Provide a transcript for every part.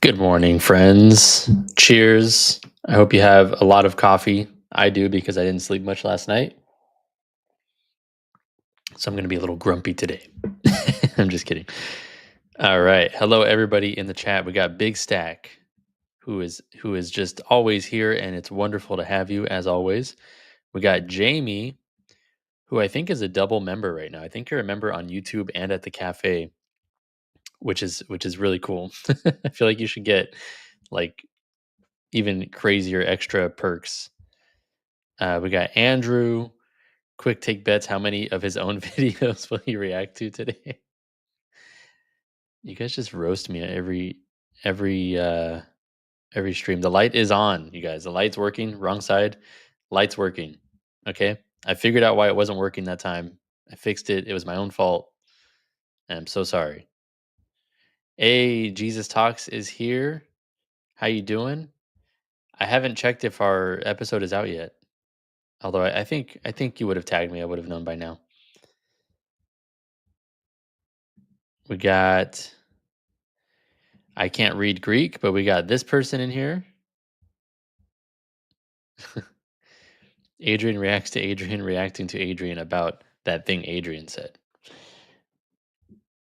Good morning, friends. Cheers. I hope you have a lot of coffee. I do because I didn't sleep much last night. So I'm going to be a little grumpy today. I'm just kidding. All right. Hello, everybody in the chat. We got Big Stack, who is just always here, and it's wonderful to have you as always. We got Jamie, who I think is a double member right now. I think you're a member on YouTube and at the cafe, which is really cool. I feel like you should get like even crazier extra perks. We got Andrew. Quick take bets. How many of his own videos will he react to today? You guys just roast me at every stream. The light is on, you guys. The light's working. Wrong side. Light's working. Okay. I figured out why it wasn't working that time. I fixed it. It was my own fault. And I'm so sorry. Hey, Jesus Talks is here. How you doing? I haven't checked if our episode is out yet. Although I think you would have tagged me. I would have known by now. We got I can't read Greek, but we got this person in here. Adrian reacts to Adrian reacting to Adrian about that thing Adrian said.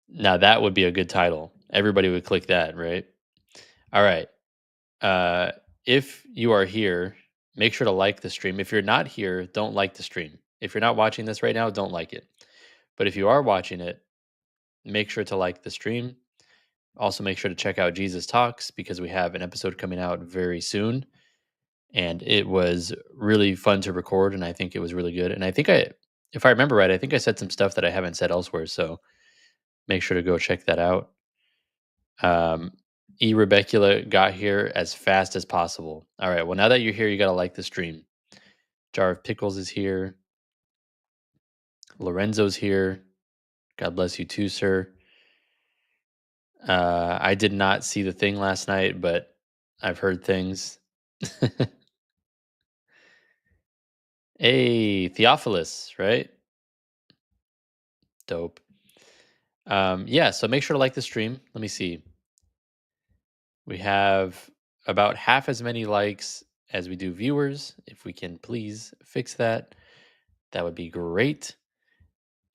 Now that would be a good title. Everybody would click that, right? All right. If you are here, make sure to like the stream. If you're not here, don't like the stream. If you're not watching this right now, don't like it. But if you are watching it, make sure to like the stream. Also, make sure to check out Jesus Talks because we have an episode coming out very soon. And it was really fun to record, and I think it was really good. And I think if I remember right, I think I said some stuff that I haven't said elsewhere. So make sure to go check that out. Rebecula got here as fast as possible. All right. Well, now that you're here, you got to like the stream. Jar of Pickles is here. Lorenzo's here. God bless you too, sir. I did not see the thing last night, but I've heard things. Hey, Theophilus, right? Dope. Yeah, so make sure to like the stream. Let me see. We have about half as many likes as we do viewers. If we can please fix that, that would be great.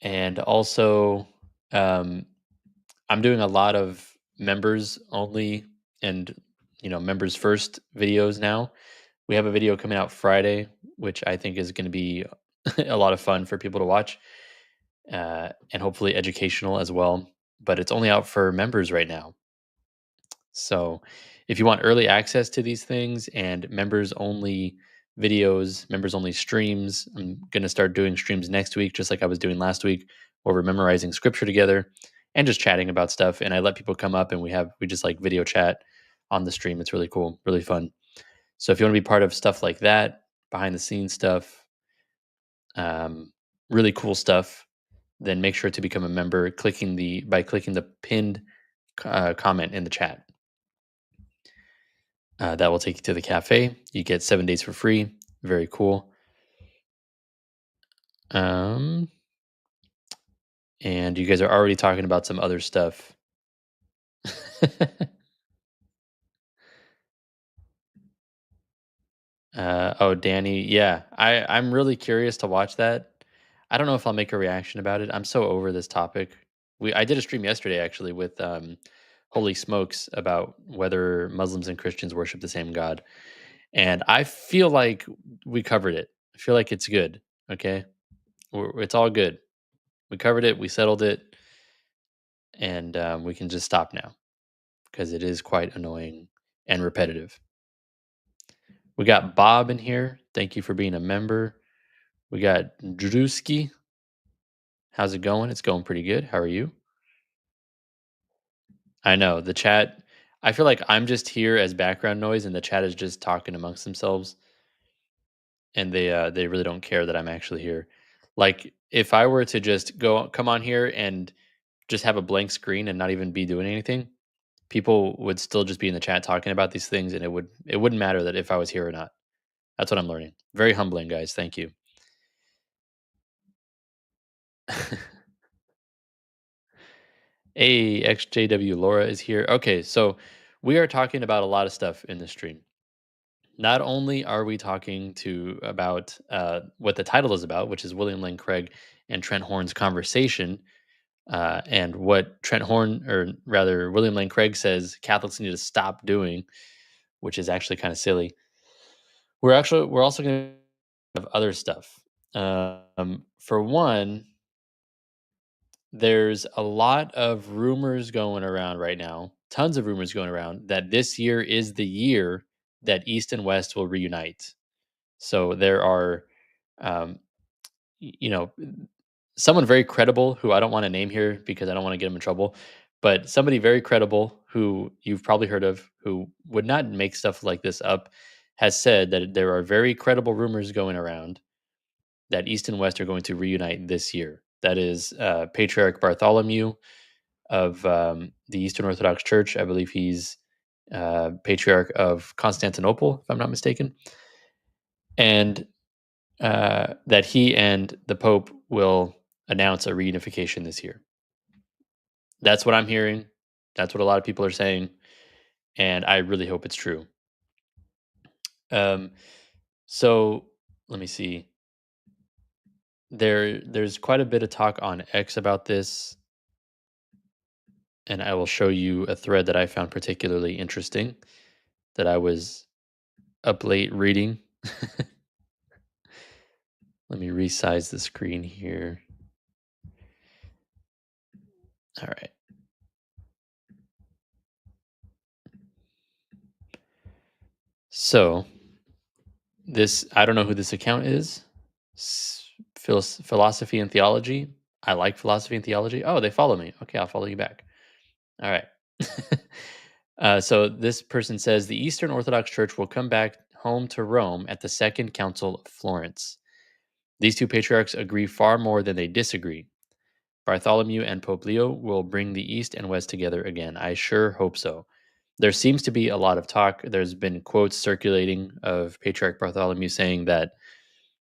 And also, I'm doing a lot of members only and members first videos now. We have a video coming out Friday, which I think is going to be a lot of fun for people to watch, and hopefully educational as well. But it's only out for members right now. So if you want early access to these things and members only videos, members only streams, I'm going to start doing streams next week, just like I was doing last week, where we're memorizing scripture together and just chatting about stuff. And I let people come up and we just like video chat on the stream. It's really cool, really fun. So if you want to be part of stuff like that, behind the scenes stuff, really cool stuff, then make sure to become a member by clicking the pinned comment in the chat. That will take you to the cafe. You get 7 days for free. Very cool. And you guys are already talking about some other stuff. Oh, Danny. Yeah, I'm really curious to watch that. I don't know if I'll make a reaction about it. I'm so over this topic. I did a stream yesterday actually with Holy Smokes about whether Muslims and Christians worship the same God, and I feel like we covered it. I feel like it's good. Okay, it's all good. We covered it. We settled it, and we can just stop now because it is quite annoying and repetitive. We got Bob in here. Thank you for being a member. We got Drewski. How's it going? It's going pretty good. How are you? I know the chat. I feel like I'm just here as background noise, and the chat is just talking amongst themselves, and they really don't care that I'm actually here. Like if I were to just come on here and just have a blank screen and not even be doing anything, people would still just be in the chat talking about these things, and it wouldn't matter that if I was here or not. That's what I'm learning. Very humbling, guys. Thank you. Hey, XJW Laura is here. Okay, so we are talking about a lot of stuff in the stream. Not only are we talking to about what the title is about, which is William Lane Craig and Trent Horn's conversation, and what Trent Horn, or rather William Lane Craig, says Catholics need to stop doing, which is actually kind of silly. We're also going to have other stuff. For one, there's a lot of rumors going around right now, tons of rumors going around that this year is the year that East and West will reunite. So there are, um, someone very credible who I don't want to name here because I don't want to get him in trouble, but somebody very credible who you've probably heard of who would not make stuff like this up has said that there are very credible rumors going around that East and West are going to reunite this year. That is Patriarch Bartholomew of the Eastern Orthodox Church. I believe he's Patriarch of Constantinople, if I'm not mistaken, and that he and the Pope will announce a reunification this year. That's what I'm hearing. That's what a lot of people are saying, and I really hope it's true. Um, so let me see. There's quite a bit of talk on X about this, and I will show you a thread that I found particularly interesting that I was up late reading. Let me resize the screen here. All right. So I don't know who this account is. Philosophy and theology. I like philosophy and theology. Oh, they follow me. Okay, I'll follow you back. All right. So this person says the Eastern Orthodox Church will come back home to Rome at the Second Council of Florence. These two patriarchs agree far more than they disagree. Bartholomew and Pope Leo will bring the East and West together again. I sure hope so. There seems to be a lot of talk. There's been quotes circulating of Patriarch Bartholomew saying that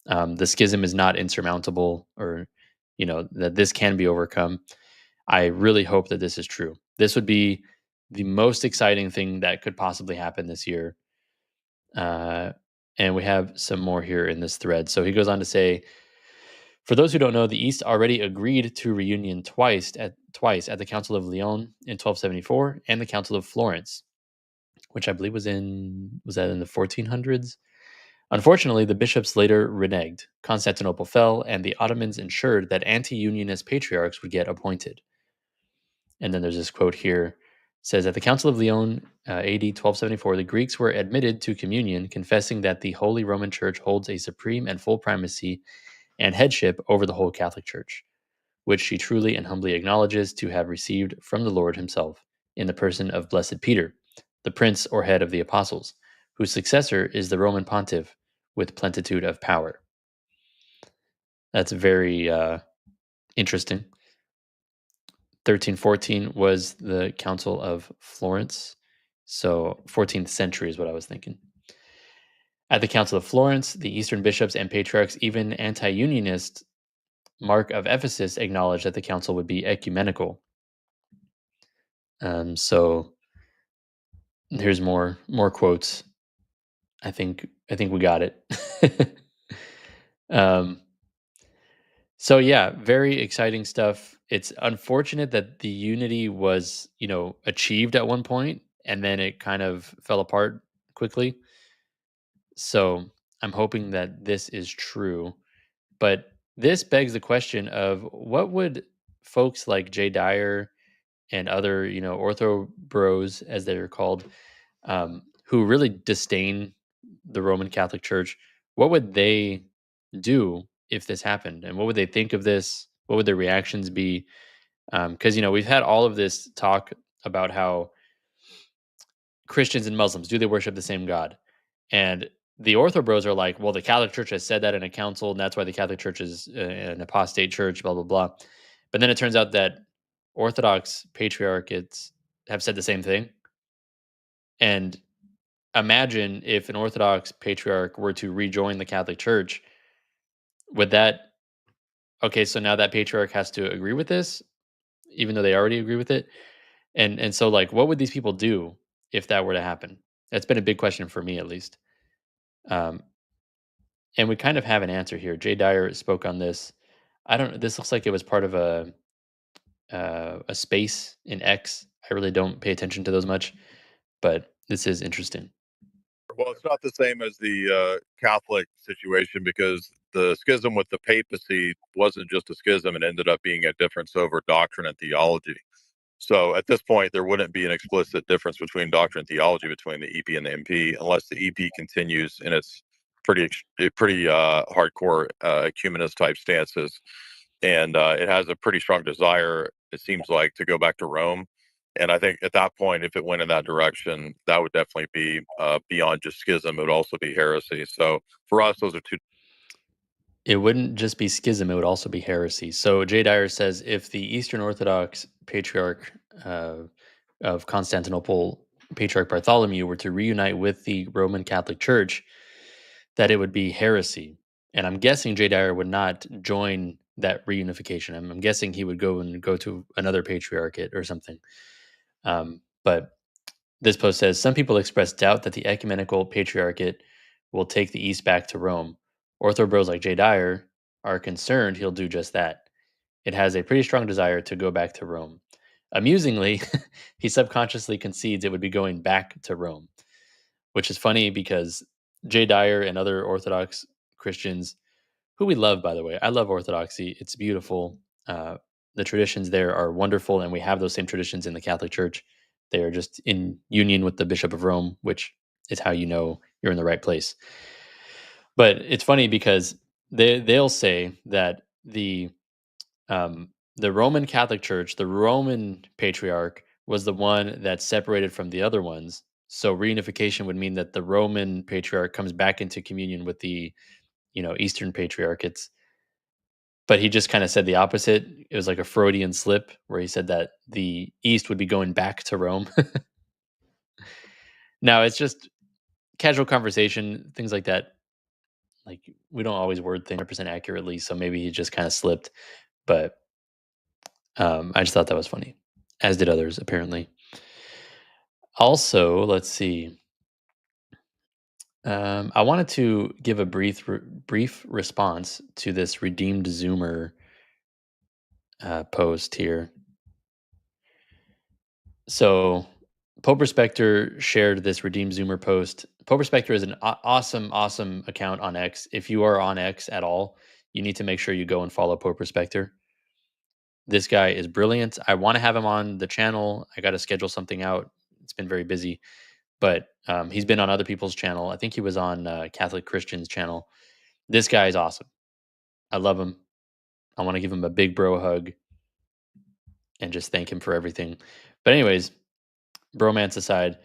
the schism is not insurmountable, or that this can be overcome. I really hope that this is true. This would be the most exciting thing that could possibly happen this year. Uh, and we have some more here in this thread. So he goes on to say, for those who don't know, the East already agreed to reunion twice at the Council of Lyon in 1274 and the Council of Florence, which I believe was that in the 1400s. Unfortunately, the bishops later reneged. Constantinople fell, and the Ottomans ensured that anti-unionist patriarchs would get appointed. And then there's this quote here. It says, at the Council of Lyon, AD 1274, the Greeks were admitted to communion, confessing that the Holy Roman Church holds a supreme and full primacy and headship over the whole Catholic Church, which she truly and humbly acknowledges to have received from the Lord himself in the person of Blessed Peter, the prince or head of the apostles, whose successor is the Roman pontiff with plenitude of power. That's very interesting. 1314 was the Council of Florence. So 14th century is what I was thinking. At the Council of Florence, the Eastern bishops and patriarchs, even anti-unionist Mark of Ephesus, acknowledged that the council would be ecumenical. So here's more quotes. I think we got it. um, so yeah, very exciting stuff. It's unfortunate that the unity was, achieved at one point and then it kind of fell apart quickly. So I'm hoping that this is true. But this begs the question of what would folks like Jay Dyer and other, ortho bros, as they're called, who really disdain the Roman Catholic Church, what would they do if this happened? And what would they think of this? What would their reactions be? Because, we've had all of this talk about how Christians and Muslims, do they worship the same God? And the Ortho Bros are like, well, the Catholic Church has said that in a council, and that's why the Catholic Church is an apostate church, blah, blah, blah. But then it turns out that Orthodox patriarchates have said the same thing. And imagine if an Orthodox patriarch were to rejoin the Catholic Church, would that, okay, so now that patriarch has to agree with this, even though they already agree with it? And so, like, what would these people do if that were to happen? That's been a big question for me, at least. Um, and we kind of have an answer here. Jay Dyer spoke on this. I don't. This looks like it was part of a space in X. I really don't pay attention to those much, but this is interesting. Well, it's not the same as the Catholic situation because the schism with the papacy wasn't just a schism; it ended up being a difference over doctrine and theology. So at this point, there wouldn't be an explicit difference between doctrine and theology between the EP and the MP unless the EP continues in its pretty hardcore ecumenist type stances, and it has a pretty strong desire, it seems like, to go back to Rome. And I think at that point, if it went in that direction, that would definitely be beyond just schism. It would also be heresy. So for us, those are two. It wouldn't just be schism; it would also be heresy. So Jay Dyer says if the Eastern Orthodox Patriarch of Constantinople, Patriarch Bartholomew, were to reunite with the Roman Catholic Church, that it would be heresy. And I'm guessing Jay Dyer would not join that reunification. I'm guessing he would go to another patriarchate or something. But this post says some people express doubt that the ecumenical patriarchate will take the East back to Rome. Ortho bros like Jay Dyer are concerned he'll do just that. It has a pretty strong desire to go back to Rome. Amusingly, he subconsciously concedes it would be going back to Rome, which is funny because Jay Dyer and other Orthodox Christians, who we love, by the way, I love Orthodoxy. It's beautiful. The traditions there are wonderful, and we have those same traditions in the Catholic Church. They are just in union with the Bishop of Rome, which is how you know you're in the right place. But it's funny because they'll say that the Roman Catholic Church, the Roman Patriarch, was the one that separated from the other ones. So reunification would mean that the Roman Patriarch comes back into communion with the, Eastern Patriarchates. But he just kind of said the opposite. It was like a Freudian slip where he said that the East would be going back to Rome. Now it's just casual conversation, things like that. Like we don't always word things 100% accurately, so maybe he just kind of slipped. But I just thought that was funny, as did others apparently. Also, let's see. I wanted to give a brief response to this redeemed Zoomer post here. So, Pope Respector shared this redeemed Zoomer post. Pope Respector is an awesome, awesome account on X. If you are on X at all, you need to make sure you go and follow Pope Respector. This guy is brilliant. I want to have him on the channel. I got to schedule something out. It's been very busy, but he's been on other people's channel. I think he was on Catholic Christian's channel. This guy is awesome. I love him. I want to give him a big bro hug and just thank him for everything. But anyways, bromance aside,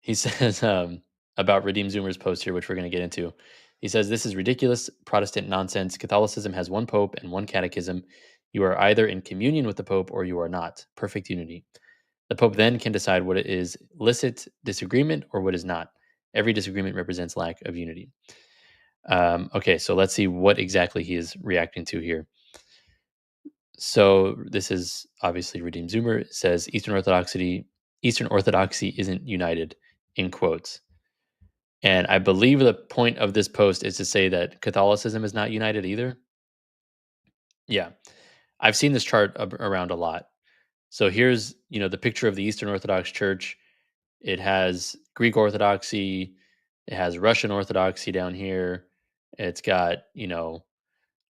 he says about Redeem Zoomer's post here, which we're going to get into. He says, "This is ridiculous Protestant nonsense. Catholicism has one pope and one catechism. You are either in communion with the pope or you are not. Perfect unity. The pope then can decide what is licit disagreement or what is not. Every disagreement represents lack of unity." Okay, so let's see what exactly he is reacting to here. So this is obviously Redeemed Zoomer. It says Eastern Orthodoxy isn't united, in quotes. And I believe the point of this post is to say that Catholicism is not united either. Yeah. I've seen this chart around a lot. So here's, the picture of the Eastern Orthodox Church. It has Greek Orthodoxy, it has Russian Orthodoxy down here. It's got,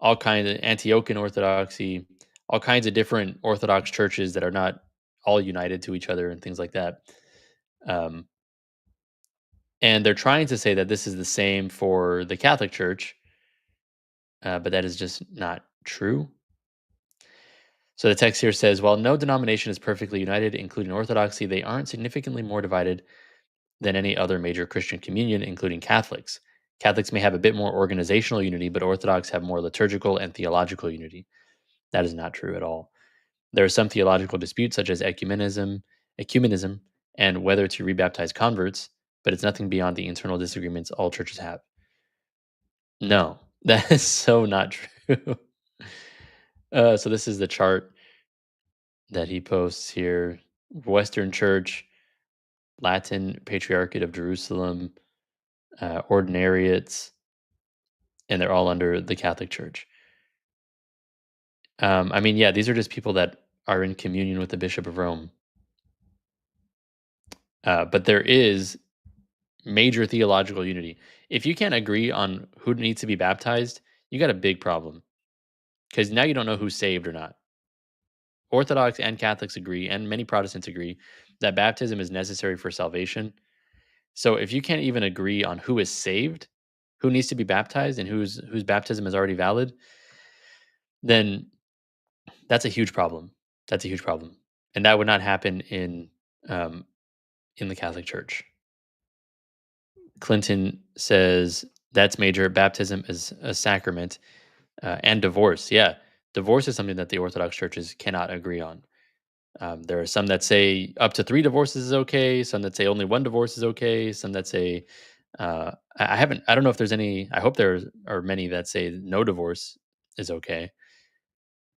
all kinds of Antiochian Orthodoxy, all kinds of different Orthodox churches that are not all united to each other and things like that. Um, and they're trying to say that this is the same for the Catholic Church, but that is just not true. So the text here says, while no denomination is perfectly united, including Orthodoxy, they aren't significantly more divided than any other major Christian communion, including Catholics. Catholics may have a bit more organizational unity, but Orthodox have more liturgical and theological unity. That is not true at all. There are some theological disputes, such as ecumenism, and whether to rebaptize converts, but it's nothing beyond the internal disagreements all churches have. No, that is so not true. So this is the chart that he posts here. Western Church, Latin Patriarchate of Jerusalem, Ordinariates, and they're all under the Catholic Church. I mean, yeah, these are just people that are in communion with the Bishop of Rome. But there is major theological unity. If you can't agree on who needs to be baptized, you got a big problem because now you don't know who's saved or not. Orthodox and Catholics agree, and many Protestants agree, that baptism is necessary for salvation. So if you can't even agree on who is saved, who needs to be baptized, and whose baptism is already valid, then that's a huge problem. That's a huge problem, and that would not happen um, in the Catholic Church. Clinton says that's major. Baptism is a sacrament, and divorce. Yeah, divorce is something that the Orthodox churches cannot agree on. There are some that say up to 3 divorces is okay. Some that say only 1 divorce is okay. Some that say I haven't. I don't know if there's any. I hope there are many that say no divorce is okay.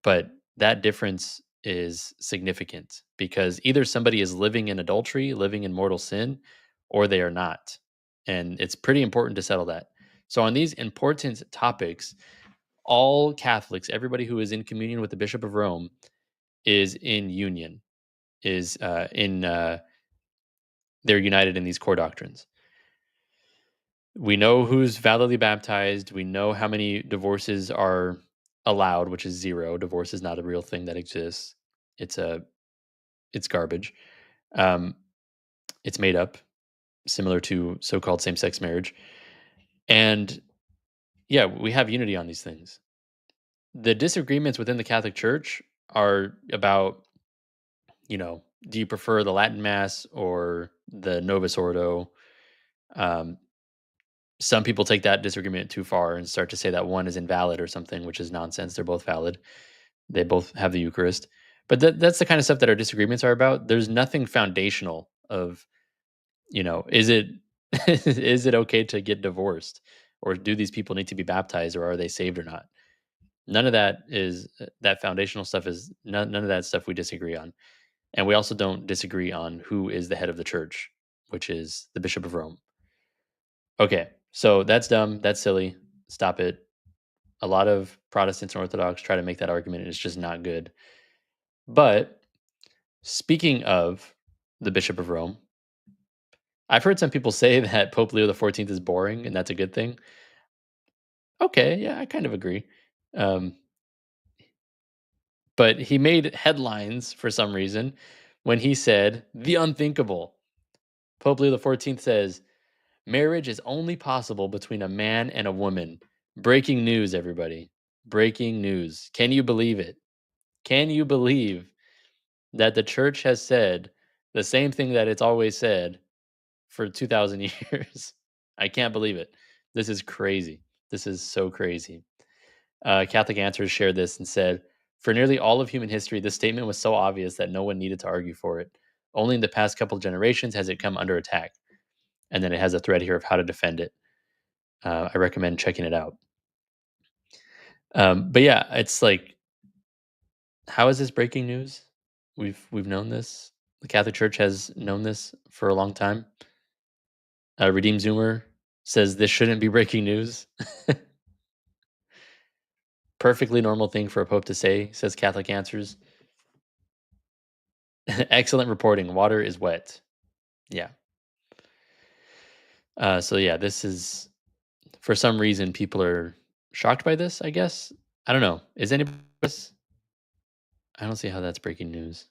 But that difference is significant because either somebody is living in adultery, living in mortal sin, or they are not. And it's pretty important to settle that. So, on these important topics, all Catholics, everybody who is in communion with the Bishop of Rome, is in union, is they're united in these core doctrines. We know who's validly baptized. We know how many divorces are allowed, which is 0. Divorce is not a real thing that exists. It's a it's garbage. Um, it's made up, similar to so-called same-sex marriage. And yeah, we have unity on these things. The disagreements within the Catholic Church are about, do you prefer the Latin Mass or the Novus Ordo? Um, some people take that disagreement too far and start to say that one is invalid or something, which is nonsense. They're both valid. They both have the Eucharist. But that's the kind of stuff that our disagreements are about. There's nothing foundational of, is it is it okay to get divorced, or do these people need to be baptized, or are they saved or not? None of that is that foundational stuff is none of that stuff we disagree on. And we also don't disagree on who is the head of the church, which is the Bishop of Rome. Okay, so that's dumb. That's silly. Stop it. A lot of Protestants and Orthodox try to make that argument, and it's just not good. But speaking of the Bishop of Rome, I've heard some people say that Pope Leo XIV is boring, and that's a good thing. Okay, yeah, I kind of agree. Um, but he made headlines for some reason when he said the unthinkable. Pope Leo XIV says, marriage is only possible between a man and a woman. Breaking news, everybody. Breaking news. Can you believe it? Can you believe that the church has said the same thing that it's always said for 2,000 years? I can't believe it. This is crazy. This is so crazy. Catholic Answers shared this and said, for nearly all of human history, this statement was so obvious that no one needed to argue for it. Only in the past couple of generations has it come under attack. And then it has a thread here of how to defend it. I recommend checking it out. But yeah, it's like, how is this breaking news? We've known this. The Catholic Church has known this for a long time. Redeem Zoomer says this shouldn't be breaking news. Perfectly normal thing for a pope to say, says Catholic Answers. Excellent reporting. Water is wet. Yeah. So yeah, this is for some reason people are shocked by this. I guess I don't know. Is anybody? I don't see how that's breaking news.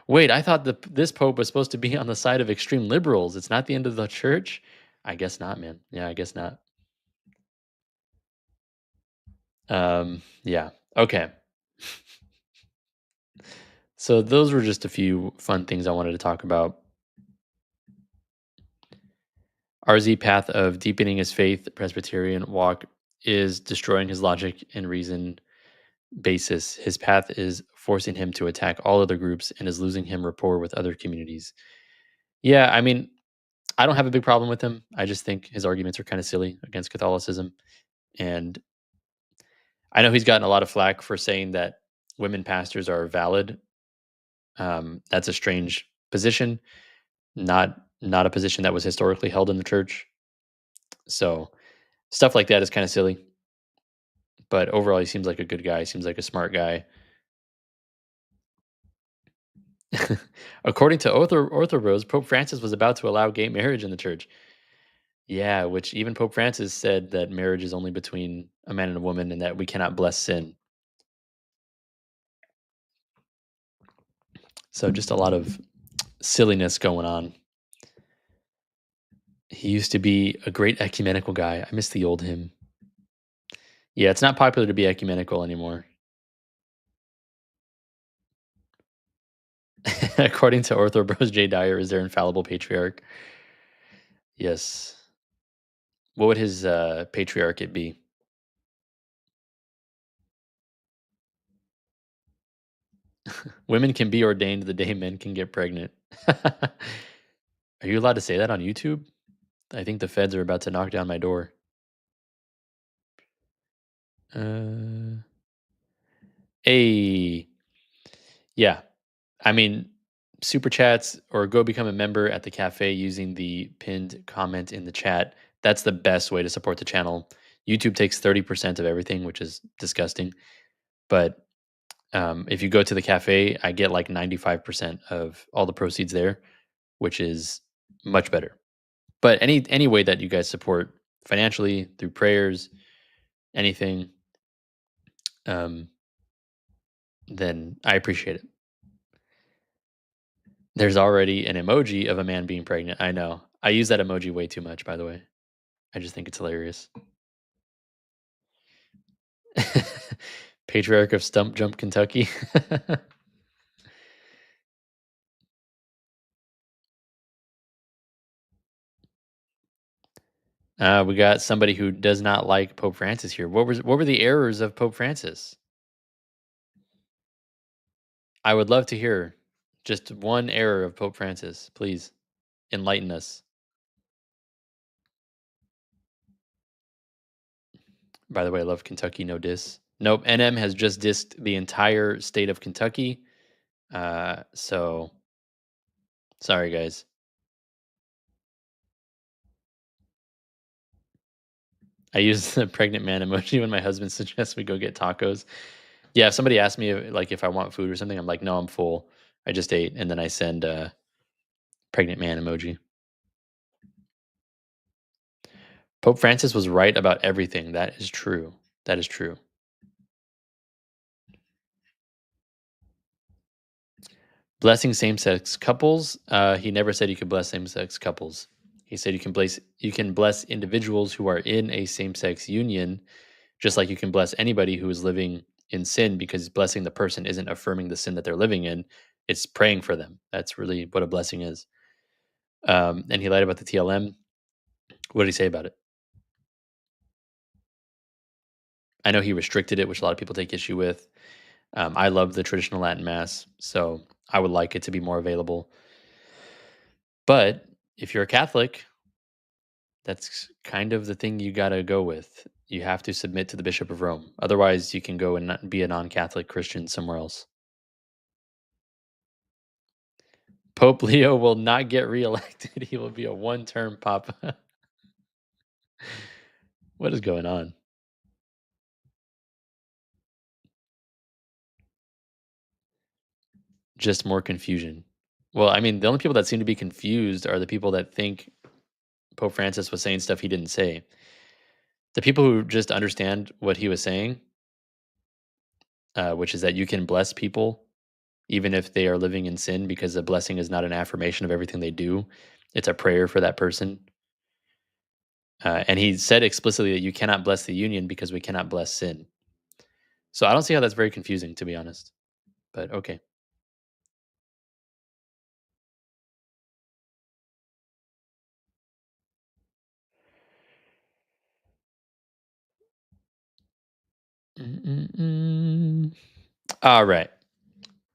Wait, I thought this pope was supposed to be on the side of extreme liberals. It's not the end of the church. I guess not, man. Yeah, I guess not. Yeah. Okay. So those were just a few fun things I wanted to talk about. RZ path of deepening his faith, Presbyterian walk is destroying his logic and reason basis. His path is forcing him to attack all other groups and is losing him rapport with other communities. Yeah, I mean, I don't have a big problem with him. I just think his arguments are kind of silly against Catholicism. And I know he's gotten a lot of flack for saying that women pastors are valid. That's a strange position, not a position that was historically held in the church. So stuff like that is kind of silly. But overall, he seems like a good guy. He seems like a smart guy. According to Ortho Pope Francis was about to allow gay marriage in the church. Yeah, which even Pope Francis said that marriage is only between a man and a woman and that we cannot bless sin. So just a lot of silliness going on. He used to be a great ecumenical guy. I miss the old him. Yeah, it's not popular to be ecumenical anymore. According to Orthobros J. Dyer, is their infallible patriarch. Yes. What would his patriarchate be? Women can be ordained the day men can get pregnant. Are you allowed to say that on YouTube? I think the feds are about to knock down my door. Uh, hey, yeah. I mean, super chats or go become a member at the cafe using the pinned comment in the chat. That's the best way to support the channel. YouTube takes 30% of everything, which is disgusting. But if you go to the cafe, I get like 95% of all the proceeds there, which is much better. But any way that you guys support financially through prayers, anything, um, then I appreciate it. There's already an emoji of a man being pregnant. I know. I use that emoji way too much, by the way. I just think it's hilarious. Patriarch of Stump Jump, Kentucky. We got somebody who does not like Pope Francis here. What were the errors of Pope Francis? I would love to hear just one error of Pope Francis. Please enlighten us. By the way, I love Kentucky, no diss. Nope, NM has just dissed the entire state of Kentucky. So sorry, guys. I use the pregnant man emoji when my husband suggests we go get tacos. Yeah, if somebody asks me if I want food or something, I'm like, no, I'm full. I just ate, and then I send a pregnant man emoji. Pope Francis was right about everything. That is true. That is true. Blessing same-sex couples. He never said you could bless same-sex couples. He said you can bless individuals who are in a same-sex union, just like you can bless anybody who is living in sin, because blessing the person isn't affirming the sin that they're living in. It's praying for them. That's really what a blessing is. And he lied about the TLM. What did he say about it? I know he restricted it, which a lot of people take issue with. I love the traditional Latin Mass, so I would like it to be more available. But if you're a Catholic, that's kind of the thing you got to go with. You have to submit to the Bishop of Rome. Otherwise, you can go and be a non Catholic Christian somewhere else. Pope Leo will not get reelected. He will be a one-term papa. What is going on? Just more confusion. Well, I mean, the only people that seem to be confused are the people that think Pope Francis was saying stuff he didn't say. The people who just understand what he was saying, which is that you can bless people even if they are living in sin, because a blessing is not an affirmation of everything they do. It's a prayer for that person. And he said explicitly that you cannot bless the union because we cannot bless sin. So I don't see how that's very confusing, to be honest. But okay. Mm-mm-mm. All right.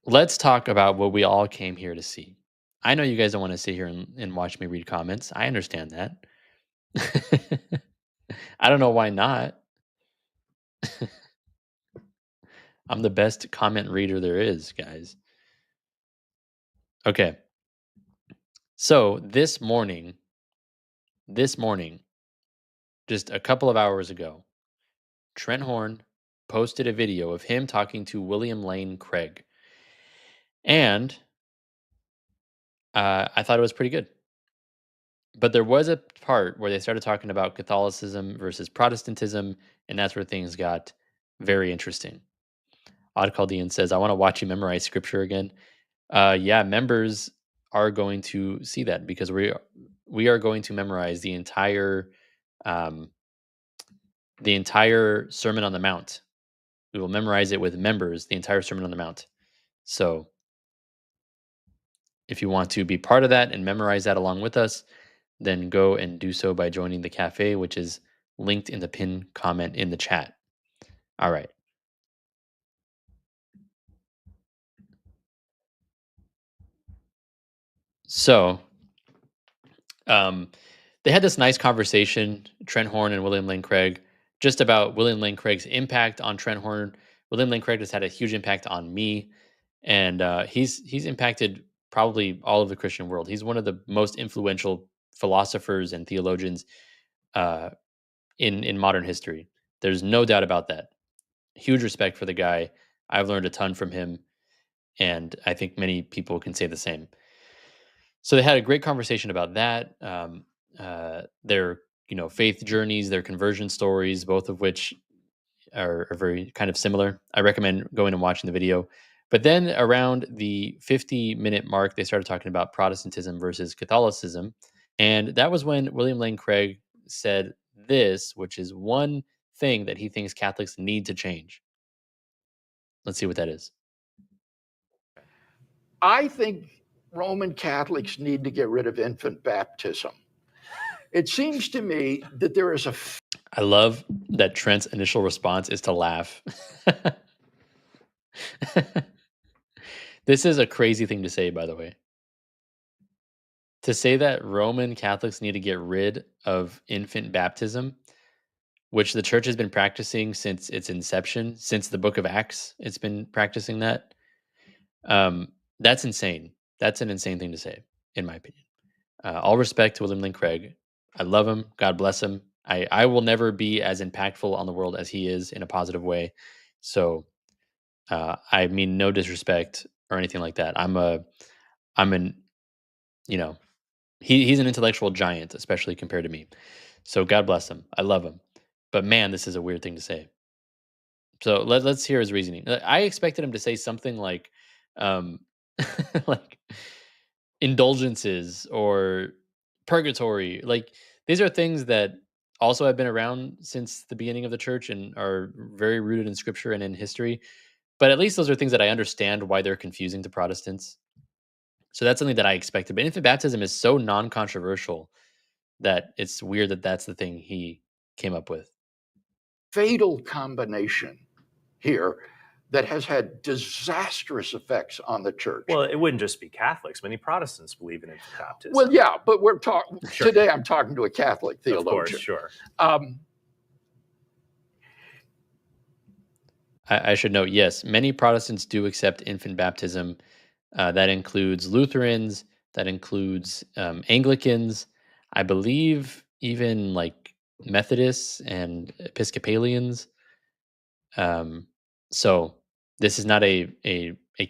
Let's talk about what we all came here to see. I know you guys don't want to sit here and watch me read comments. I understand that. I don't know why not. I'm the best comment reader there is, guys. Okay. So this morning, just a couple of hours ago, Trent Horn posted a video of him talking to William Lane Craig. And I thought it was pretty good. But there was a part where they started talking about Catholicism versus Protestantism, and that's where things got very interesting. Odd Chaldean says, I want to watch you memorize scripture again. Yeah, members are going to see that because we are going to memorize um, the entire Sermon on the Mount. We will memorize it with members, the entire Sermon on the Mount. So if you want to be part of that and memorize that along with us, then go and do so by joining the cafe, which is linked in the pinned comment in the chat. All right. So um, they had this nice conversation, Trent Horn and William Lane Craig, just about William Lane Craig's impact on Trent Horn. William Lane Craig has had a huge impact on me, and he's impacted probably all of the Christian world. He's one of the most influential philosophers and theologians uh, in modern history. There's no doubt about that. Huge respect for the guy. I've learned a ton from him, and I think many people can say the same. So they had a great conversation about that. Their faith journeys, their conversion stories, both of which are very kind of similar. I recommend going and watching the video. But then around the 50-minute mark, they started talking about Protestantism versus Catholicism. And that was when William Lane Craig said this, which is one thing that he thinks Catholics need to change. Let's see what that is. I think Roman Catholics need to get rid of infant baptism. It seems to me that there is a I love that Trent's initial response is to laugh. This is a crazy thing to say, by the way. To say that Roman Catholics need to get rid of infant baptism, which the church has been practicing since its inception, since the book of Acts, it's been practicing that. That's insane. That's an insane thing to say, in my opinion. All respect to William Lane Craig. I love him. God bless him. I will never be as impactful on the world as he is in a positive way. So I mean no disrespect or anything like that. I'm an you know he's an intellectual giant, especially compared to me. So God bless him. I love him. But man, this is a weird thing to say. So let's hear his reasoning. I expected him to say something like, um, like indulgences or purgatory. Like these are things that also have been around since the beginning of the church and are very rooted in scripture and in history. But at least those are things that I understand why they're confusing to Protestants. So that's something that I expected. But infant baptism is so non-controversial that it's weird that that's the thing he came up with. fatal combination here that has had disastrous effects on the church. Well, it wouldn't just be Catholics. Many Protestants believe in infant baptism. Well, yeah, but we're talking Sure. today. I'm talking to a Catholic theologian. Of course, sure. I should note, yes, many Protestants do accept infant baptism. That includes Lutherans, That includes Anglicans, I believe, even like Methodists and Episcopalians. Um, so this is not a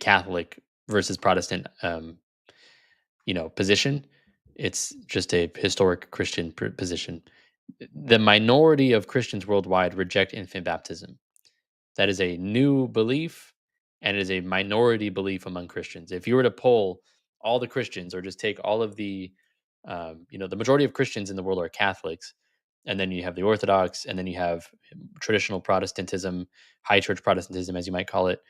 Catholic versus Protestant position. It's just a historic Christian position. The minority of Christians worldwide reject infant baptism. That is a new belief, and it is a minority belief among Christians. If you were to poll all the Christians, or just take all of the majority of Christians in the world are Catholics, and then you have the Orthodox, and then you have traditional Protestantism, high church Protestantism, as you might call it.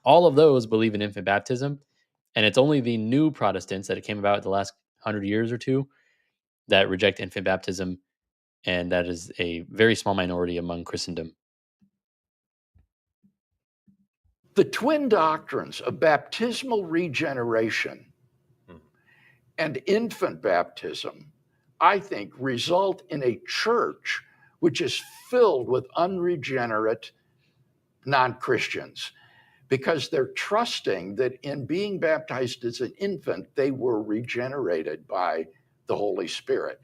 All of those believe in infant baptism, and it's only the new Protestants that it came about the last 100 years or two that reject infant baptism, and that is a very small minority among Christendom. The twin doctrines of baptismal regeneration and infant baptism, I think, result in a church which is filled with unregenerate non-Christians, because they're trusting that in being baptized as an infant, they were regenerated by the Holy Spirit.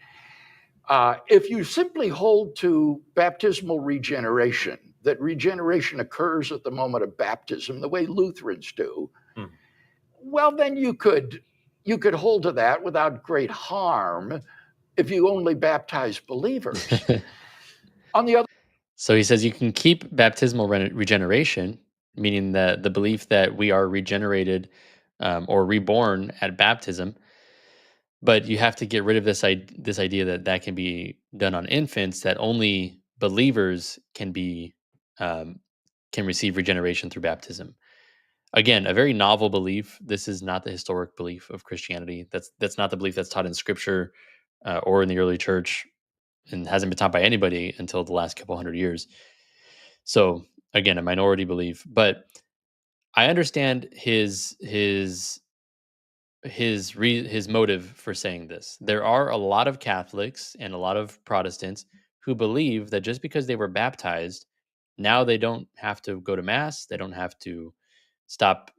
If you simply hold to baptismal regeneration, that regeneration occurs at the moment of baptism, the way Lutherans do, well, then you could hold to that without great harm if you only baptize believers. On the other So he says you can keep baptismal regeneration, meaning that the belief that we are regenerated or reborn at baptism, but you have to get rid of this idea that can be done on infants, that only believers can receive regeneration through baptism. Again, a very novel belief. This is not the historic belief of Christianity. That's not the belief that's taught in Scripture or in the early church, and hasn't been taught by anybody until the last couple 100 years. So again, a minority belief, but I understand his motive for saying this. There are a lot of Catholics and a lot of Protestants who believe that just because they were baptized, now they don't have to go to mass, they don't have to stop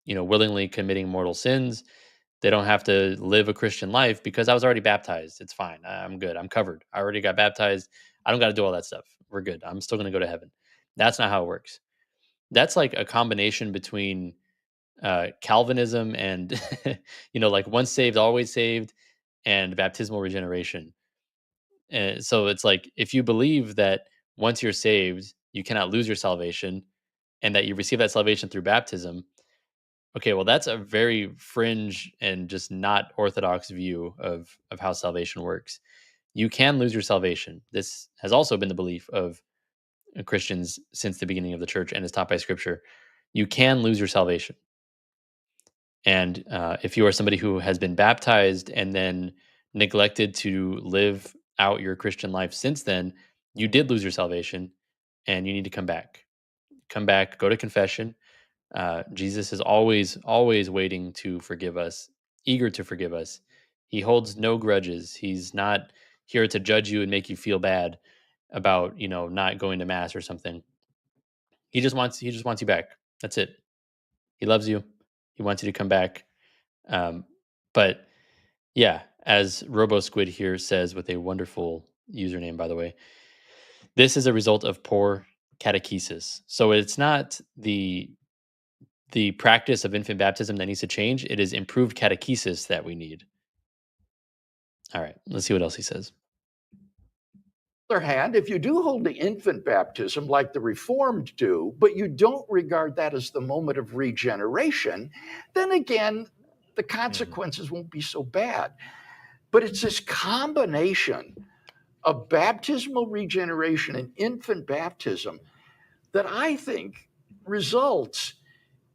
willingly committing mortal sins. They don't have to live a Christian life because I was already baptized. It's fine. I'm good. I'm covered. I already got baptized. I don't got to do all that stuff. We're good. I'm still going to go to heaven. That's not how it works. That's like a combination between Calvinism and, like once saved, always saved, and baptismal regeneration. And so it's like if you believe that once you're saved, you cannot lose your salvation, and that you receive that salvation through baptism. Okay, well, that's a very fringe and just not orthodox view of how salvation works. You can lose your salvation. This has also been the belief of Christians since the beginning of the church and is taught by Scripture. You can lose your salvation, and if you are somebody who has been baptized and then neglected to live out your Christian life since then, you did lose your salvation, and you need to come back. Come back. Go to confession. Jesus is always waiting to forgive us, eager to forgive us. He holds no grudges. He's not here to judge you and make you feel bad about not going to mass or something. He just wants you back. That's it. He loves you. He wants you to come back. Um, but yeah, as RoboSquid here says with a wonderful username, by the way, this is a result of poor catechesis. So it's not the practice of infant baptism that needs to change. It is improved catechesis that we need. All right, let's see what else he says. other hand, if you do hold the infant baptism like the Reformed do, but you don't regard that as the moment of regeneration, then again, the consequences won't be so bad. But it's this combination of baptismal regeneration and infant baptism that I think results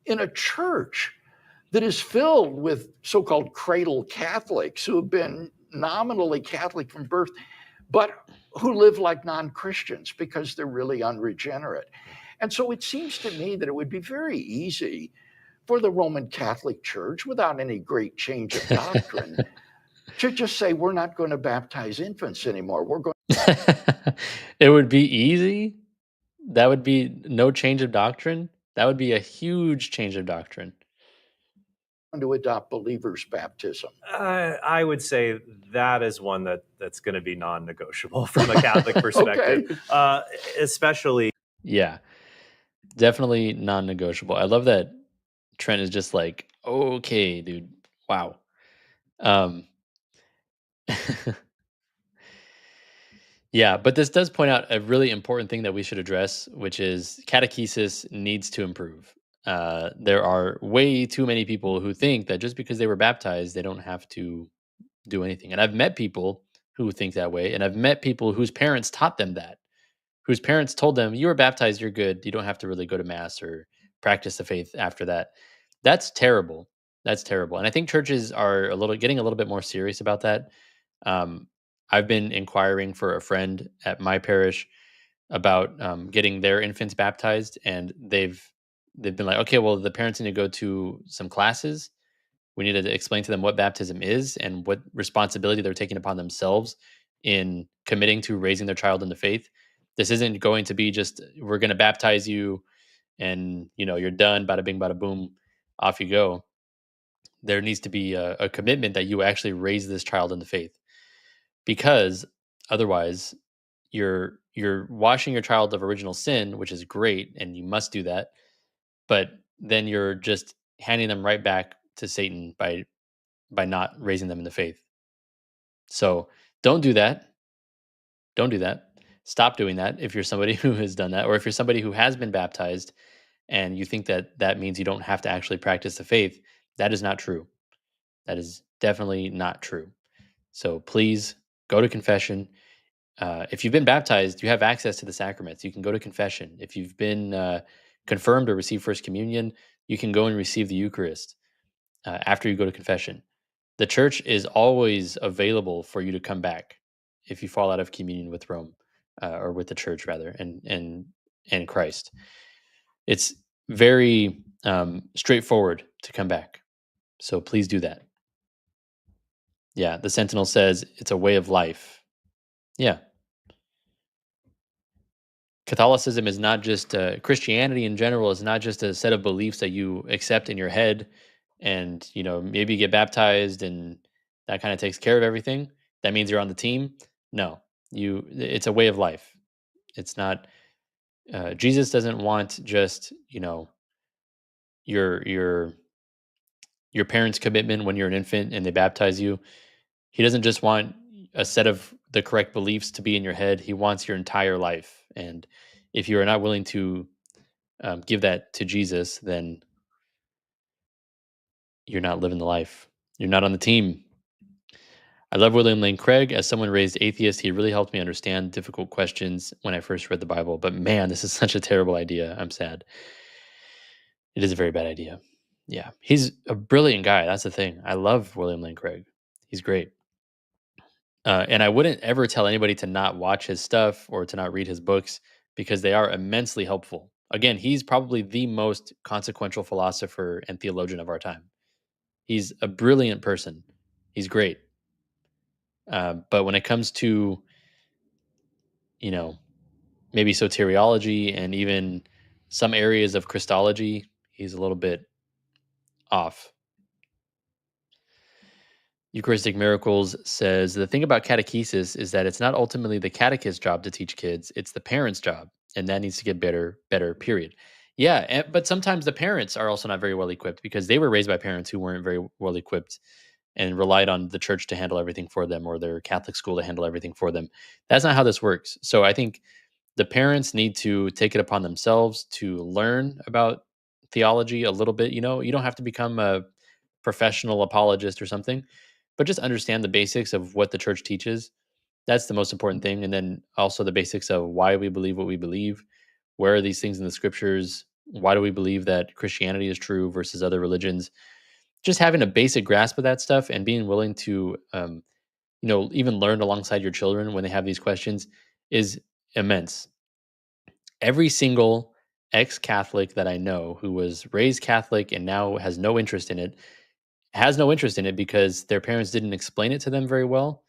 in a church that is filled with so-called cradle Catholics who have been nominally Catholic from birth, but who live like non-Christians because they're really unregenerate. And so it seems to me that it would be very easy for the Roman Catholic Church, without any great change of doctrine, to just say, we're not going to baptize infants anymore. We're going It would be easy. That would be no change of doctrine. That would be a huge change of doctrine. to adopt believer's baptism? I would say that is one that's going to be non-negotiable from a Catholic perspective, Okay. especially. Yeah, definitely non-negotiable. I love that Trent is just like, okay, dude. Wow. Um, yeah, but this does point out a really important thing that we should address, which is catechesis needs to improve. There are way too many people who think that just because they were baptized, they don't have to do anything. And I've met people who think that way, and I've met people whose parents taught them that, whose parents told them, "You were baptized, you're good. You don't have to really go to mass or practice the faith after that." That's terrible. That's terrible. And I think churches are getting a little bit more serious about that. Um, I've been inquiring for a friend at my parish about getting their infants baptized, and they've been like, okay, well, the parents need to go to some classes. We need to explain to them what baptism is and what responsibility they're taking upon themselves in committing to raising their child in the faith. This isn't going to be just we're going to baptize you and you're done, bada bing, bada boom, off you go. There needs to be a commitment that you actually raise this child in the faith, because otherwise you're washing your child of original sin, which is great, and you must do that. But then you're just handing them right back to Satan by not raising them in the faith. So don't do that. Don't do that. Stop doing that if you're somebody who has done that, or if you're somebody who has been baptized and you think that that means you don't have to actually practice the faith. That is not true. That is definitely not true. So please go to confession. If you've been baptized, you have access to the sacraments. You can go to confession. If you've been confirmed or received First Communion, you can go and receive the Eucharist after you go to confession. The church is always available for you to come back if you fall out of communion with Rome, or with the church rather, and Christ. It's very straightforward to come back. So please do that. Yeah, the Sentinel says it's a way of life. Yeah. Catholicism is not just Christianity in general is not just a set of beliefs that you accept in your head and maybe you get baptized and that kind of takes care of everything. That means you're on the team. No, it's a way of life. It's not Jesus doesn't want just your your your parents' commitment when you're an infant and they baptize you. He doesn't just want a set of the correct beliefs to be in your head. He wants your entire life. And if you are not willing to give that to Jesus, then you're not living the life. You're not on the team. I love William Lane Craig. As someone raised atheist, he really helped me understand difficult questions when I first read the Bible. But man, this is such a terrible idea. I'm sad. It is a very bad idea. Yeah. He's a brilliant guy. That's the thing. I love William Lane Craig. He's great. And I wouldn't ever tell anybody to not watch his stuff or to not read his books because they are immensely helpful. Again, he's probably the most consequential philosopher and theologian of our time. He's a brilliant person. He's great. But when it comes to, you know, maybe soteriology and even some areas of Christology, he's a little bit off. Eucharistic Miracles says the thing about catechesis is that it's not ultimately the catechist's job to teach kids; it's the parents' job, and that needs to get better. Period. Yeah, but sometimes the parents are also not very well equipped because they were raised by parents who weren't very well equipped and relied on the church to handle everything for them or their Catholic school to handle everything for them. That's not how this works. So I think the parents need to take it upon themselves to learn about theology a little bit. You don't have to become a professional apologist or something, but just understand the basics of what the church teaches. That's the most important thing. And then also the basics of why we believe what we believe. Where are these things in the scriptures? Why do we believe that Christianity is true versus other religions? Just having a basic grasp of that stuff and being willing to, even learn alongside your children when they have these questions is immense. Every single ex-Catholic that I know who was raised Catholic and now has no interest in it because their parents didn't explain it to them very well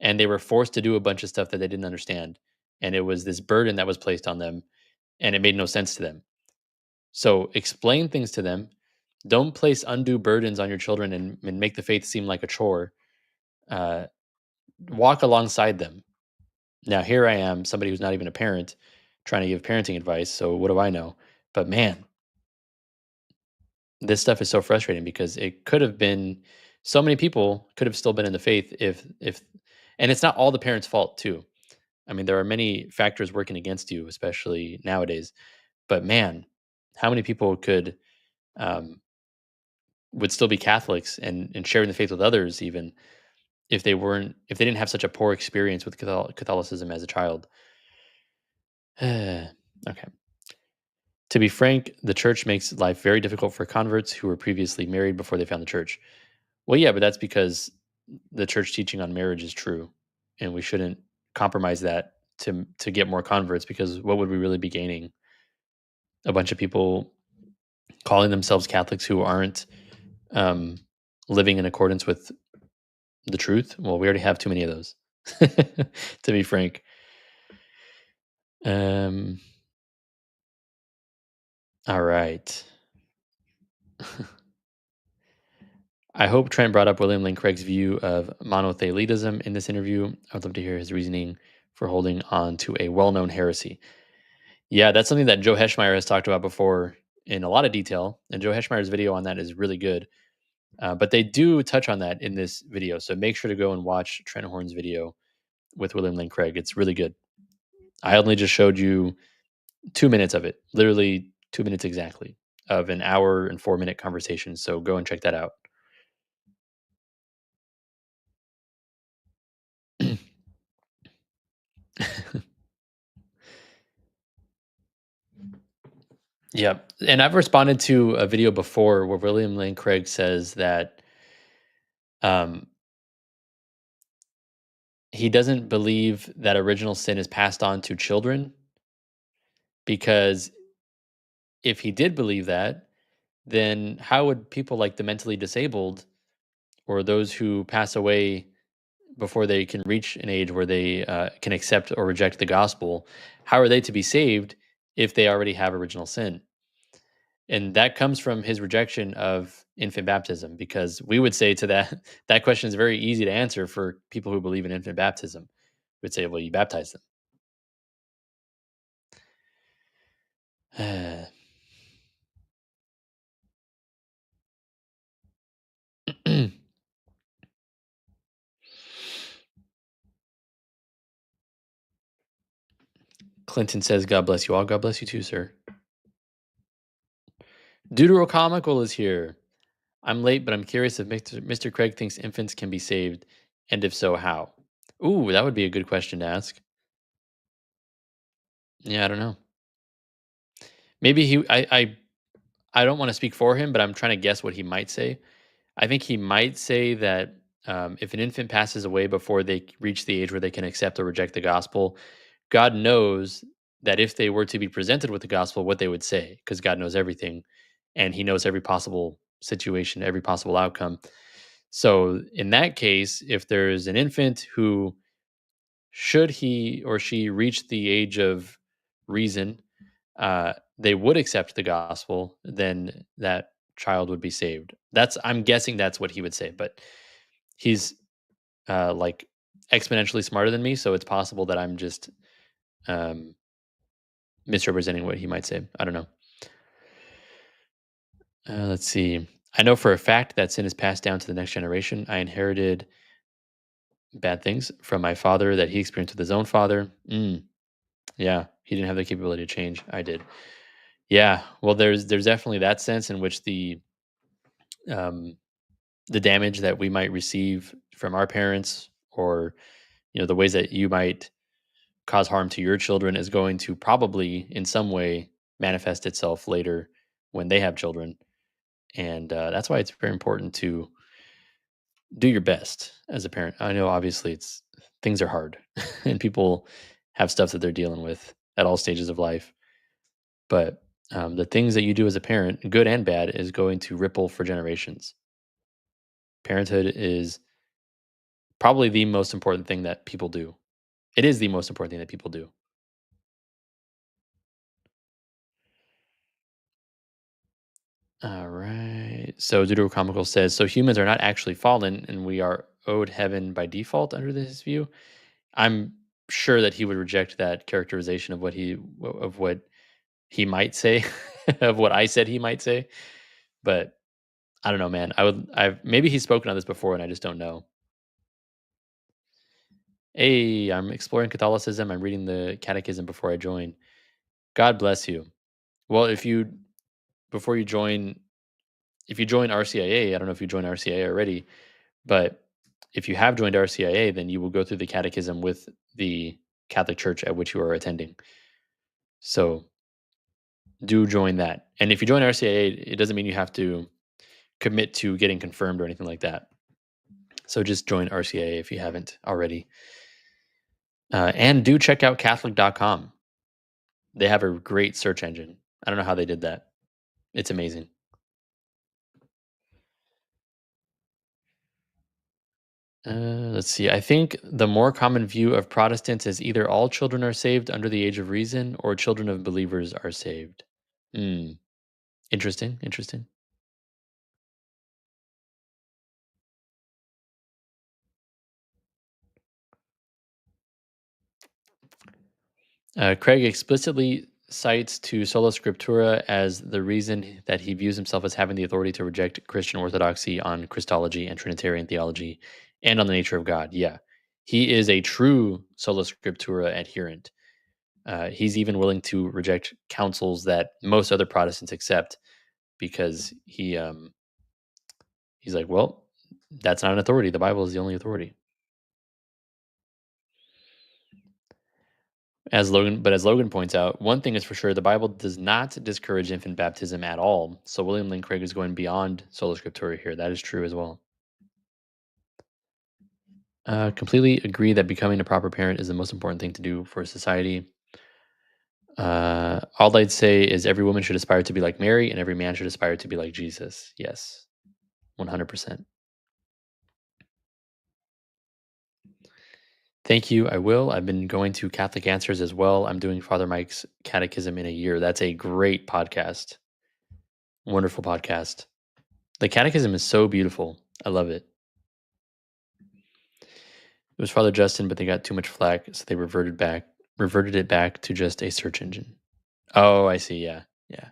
and they were forced to do a bunch of stuff that they didn't understand, and it was this burden that was placed on them and it made no sense to them. So explain things to them, Don't place undue burdens on your children and make the faith seem like a chore. Uh, Walk alongside them. Now, here I am, somebody who's not even a parent, trying to give parenting advice. So, what do I know? But man, this stuff is so frustrating because it could have been so many people could have still been in the faith if and it's not all the parents' fault too. I mean, there are many factors working against you, especially nowadays. But man, how many people um, would still be Catholics and sharing the faith with others, even if they didn't have such a poor experience with Catholicism as a child. Okay. To be frank, the church makes life very difficult for converts who were previously married before they found the church. Well, yeah, but that's because the church teaching on marriage is true, and we shouldn't compromise that to get more converts. Because what would we really be gaining? A bunch of people calling themselves Catholics who aren't um, living in accordance with the truth. Well, we already have too many of those, to be frank. Um, all right. I hope Trent brought up William Lane Craig's view of monothelitism in this interview. I would love to hear his reasoning for holding on to a well known heresy. Yeah, that's something that Joe Heschmeyer has talked about before in a lot of detail. And Joe Heschmeyer's video on that is really good. But they do touch on that in this video. So make sure to go and watch Trent Horn's video with William Lane Craig. It's really good. I only just showed you 2 minutes of it, literally 2 minutes exactly, of an hour and 4 minute conversation. So go and check that out. Yeah. And I've responded to a video before where William Lane Craig says that um, he doesn't believe that original sin is passed on to children because if he did believe that, then how would people like the mentally disabled or those who pass away before they can reach an age where they can accept or reject the gospel, how are they to be saved if they already have original sin? And that comes from his rejection of infant baptism, because we would say to that, that question is very easy to answer for people who believe in infant baptism. We'd say, well, you baptize them. Clinton says, God bless you all. God bless you too, sir. Deuterocomical is here. I'm late, but I'm curious if Mr. Craig thinks infants can be saved, and if so, how? Ooh, that would be a good question to ask. Yeah, I don't know. Maybe I don't want to speak for him, but I'm trying to guess what he might say. I think he might say that if an infant passes away before they reach the age where they can accept or reject the gospel, God knows that if they were to be presented with the gospel, what they would say, because God knows everything and he knows every possible situation, every possible outcome. So, in that case, if there's an infant who, should he or she reach the age of reason, they would accept the gospel, then that child would be saved. I'm guessing that's what he would say, but he's like exponentially smarter than me, so it's possible that I'm just um, misrepresenting what he might say. I don't know. Let's see. I know for a fact that sin is passed down to the next generation. I inherited bad things from my father that he experienced with his own father. Yeah, he didn't have the capability to change. I did. Yeah, well, there's definitely that sense in which um, the damage that we might receive from our parents, or the ways that you might cause harm to your children, is going to probably in some way manifest itself later when they have children. And that's why it's very important to do your best as a parent. I know obviously things are hard and people have stuff that they're dealing with at all stages of life, but the things that you do as a parent, good and bad, is going to ripple for generations. Parenthood is probably the most important thing that people do. It is the most important thing that people do. All right. So Deuterocomical says, so humans are not actually fallen, and we are owed heaven by default under this view. I'm sure that he would reject that characterization of what he might say, of what I said he might say. But I don't know, man. I've maybe he's spoken on this before, and I just don't know. Hey, I'm exploring Catholicism. I'm reading the Catechism before I join. God bless you. Well, before you join, if you join RCIA, I don't know if you joined RCIA already, but if you have joined RCIA, then you will go through the Catechism with the Catholic Church at which you are attending. So do join that. And if you join RCIA, it doesn't mean you have to commit to getting confirmed or anything like that. So just join RCIA if you haven't already. And do check out Catholic.com. They have a great search engine. I don't know how they did that. It's amazing. Let's see. I think the more common view of Protestants is either all children are saved under the age of reason or children of believers are saved. Hmm. Interesting. Interesting. Craig explicitly cites to Sola Scriptura as the reason that he views himself as having the authority to reject Christian orthodoxy on Christology and Trinitarian theology and on the nature of God. Yeah. He is a true Sola Scriptura adherent. He's even willing to reject counsels that most other Protestants accept because he's like, well, that's not an authority. The Bible is the only authority. As Logan points out, one thing is for sure: the Bible does not discourage infant baptism at all. So William Lane Craig is going beyond sola scriptura here. That is true as well. Completely agree that becoming a proper parent is the most important thing to do for society. All I'd say is every woman should aspire to be like Mary, and every man should aspire to be like Jesus. Yes, 100%. Thank you. I will. I've been going to Catholic Answers as well. I'm doing Father Mike's Catechism in a year. That's a great podcast. Wonderful podcast. The Catechism is so beautiful. I love it. It was Father Justin, but they got too much flack, so they reverted it back to just a search engine. Oh, I see. Yeah. Yeah.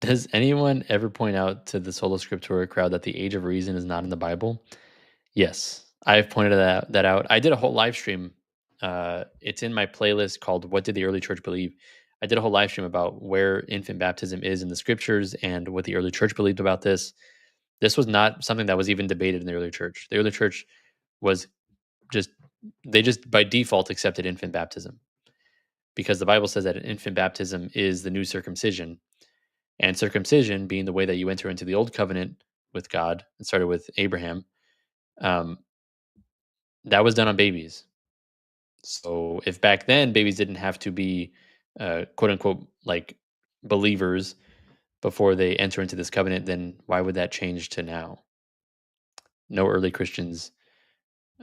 Does anyone ever point out to the Sola Scriptura crowd that the age of reason is not in the Bible? Yes, I've pointed that out. I did a whole live stream. It's in my playlist called "What Did the Early Church Believe." I did a whole live stream about where infant baptism is in the scriptures and what the early church believed about this. This was not something that was even debated in the early church. The early church was just they just by default accepted infant baptism because the Bible says that infant baptism is the new circumcision, and circumcision being the way that you enter into the old covenant with God. It started with Abraham. Um, that was done on babies. So if back then babies didn't have to be quote unquote like believers before they enter into this covenant, then why would that change to now? No early Christians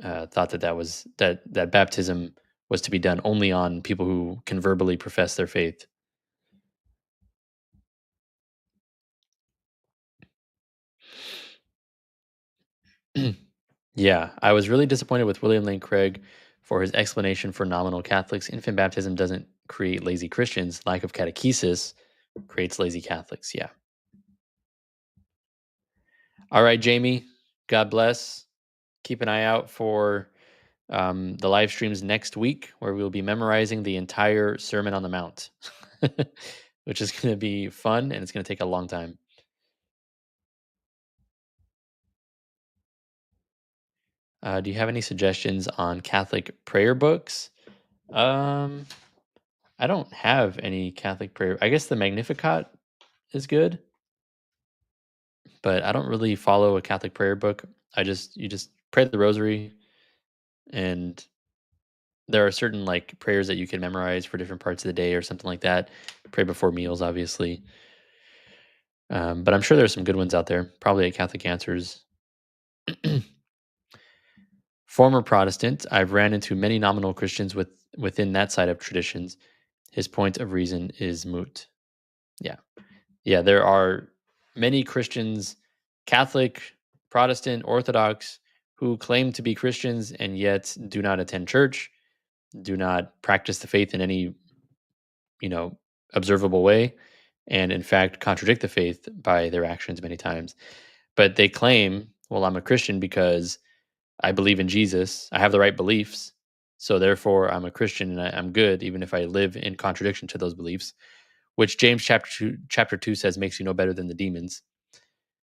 thought that baptism was to be done only on people who can verbally profess their faith. Yeah, I was really disappointed with William Lane Craig for his explanation for nominal Catholics. Infant baptism doesn't create lazy Christians. Lack of catechesis creates lazy Catholics. Yeah. All right, Jamie. God bless. Keep an eye out for the live streams next week, where we'll be memorizing the entire Sermon on the Mount, which is going to be fun and it's going to take a long time. Do you have any suggestions on Catholic prayer books? I don't have any Catholic prayer. I guess the Magnificat is good, but I don't really follow a Catholic prayer book. You just pray the Rosary, and there are certain like prayers that you can memorize for different parts of the day or something like that. Pray before meals, obviously. But I'm sure there's some good ones out there. Probably at Catholic Answers. Former Protestant, I've ran into many nominal Christians with within that side of traditions, his point of reason is moot. Yeah. Yeah, there are many Christians, Catholic, Protestant, Orthodox, who claim to be Christians and yet do not attend church, do not practice the faith in any, observable way, and in fact contradict the faith by their actions many times. But they claim, well, I'm a Christian because I believe in Jesus. I have the right beliefs. So therefore, I'm a Christian and I'm good, even if I live in contradiction to those beliefs, which James chapter 2 says makes you no better than the demons.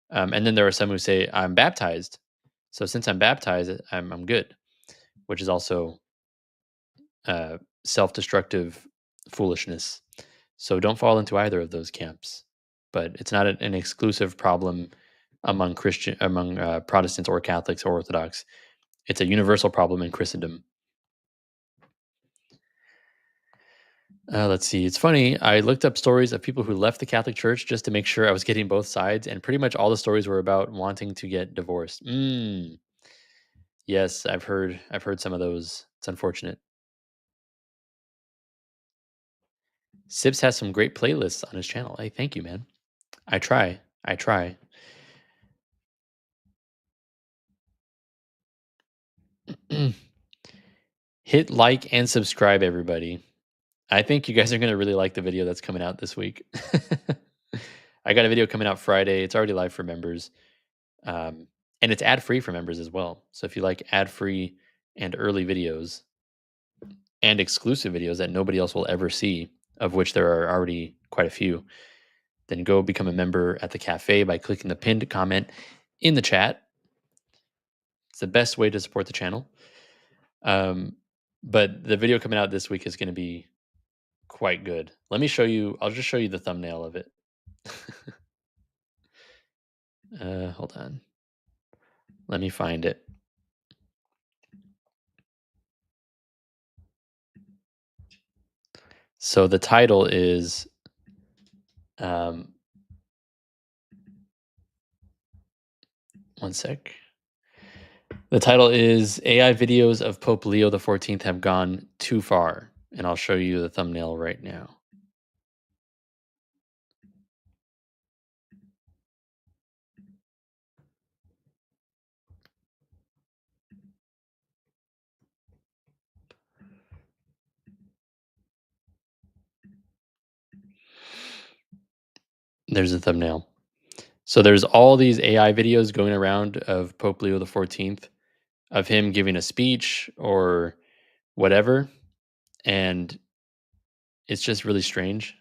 And then there are some who say, I'm baptized. So since I'm baptized, I'm good, which is also self-destructive foolishness. So don't fall into either of those camps. But it's not an exclusive problem among Protestants or Catholics or Orthodox. It's a universal problem in Christendom. Let's see. It's funny. I looked up stories of people who left the Catholic Church just to make sure I was getting both sides, and pretty much all the stories were about wanting to get divorced. Yes, I've heard some of those. It's unfortunate. Sips has some great playlists on his channel. Hey, thank you, man. I try. I try. Hit like and subscribe, everybody. I think you guys are going to really like the video that's coming out this week. I got a video coming out Friday. It's already live for members. And it's ad free for members as well. So if you like ad free and early videos and exclusive videos that nobody else will ever see, of which there are already quite a few, then go become a member at the cafe by clicking the pinned comment in the chat. It's the best way to support the channel. But the video coming out this week is going to be quite good. Let me show you. I'll just show you the thumbnail of it. Hold on. Let me find it. So the title is one sec. The title is AI videos of Pope Leo XIV have gone too far. And I'll show you the thumbnail right now. There's the thumbnail. So there's all these AI videos going around of Pope Leo XIV, of him giving a speech or whatever. And it's just really strange.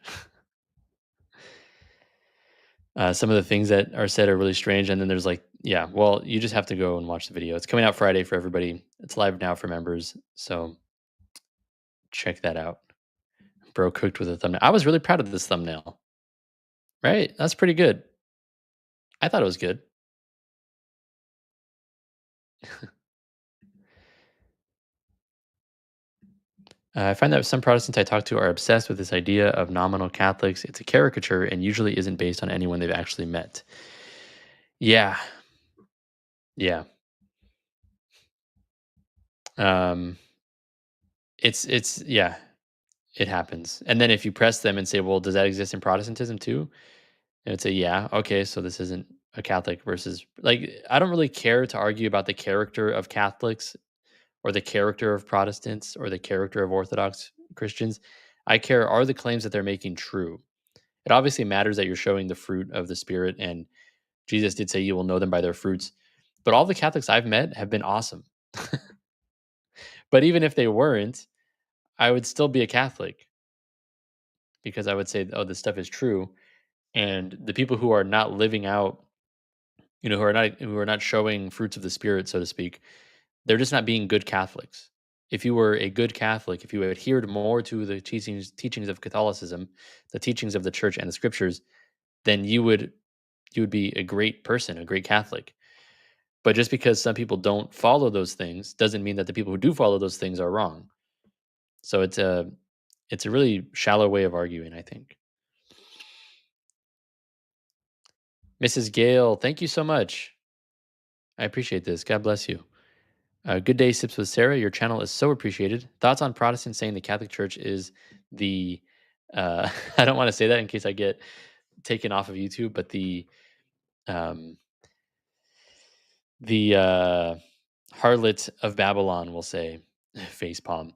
Some of the things that are said are really strange. And then there's well, you just have to go and watch the video. It's coming out Friday for everybody. It's live now for members. So check that out. Bro cooked with a thumbnail. I was really proud of this thumbnail. Right? That's pretty good. I thought it was good. I find that some Protestants I talk to are obsessed with this idea of nominal Catholics. It's a caricature and usually isn't based on anyone they've actually met. Yeah. Yeah. It's yeah, it happens. And then if you press them and say, well, does that exist in Protestantism too? And it's a yeah, okay, so this isn't a Catholic versus I don't really care to argue about the character of Catholics or the character of Protestants or the character of Orthodox Christians. I care, are the claims that they're making true? It obviously matters that you're showing the fruit of the Spirit, and Jesus did say you will know them by their fruits. But all the Catholics I've met have been awesome. But even if they weren't, I would still be a Catholic because I would say, oh, this stuff is true. And the people who are not living out, who are not showing fruits of the Spirit, so to speak, they're just not being good Catholics. If you were a good Catholic, if you adhered more to the teachings of Catholicism, the teachings of the Church and the Scriptures, then you would be a great person, a great Catholic. But just because some people don't follow those things doesn't mean that the people who do follow those things are wrong. So it's a really shallow way of arguing, I think. Mrs. Gale, thank you so much. I appreciate this. God bless you. Good day, Sips with Sarah. Your channel is so appreciated. Thoughts on Protestants saying the Catholic Church is the, I don't want to say that in case I get taken off of YouTube, but um, the harlot of Babylon, will say, facepalm.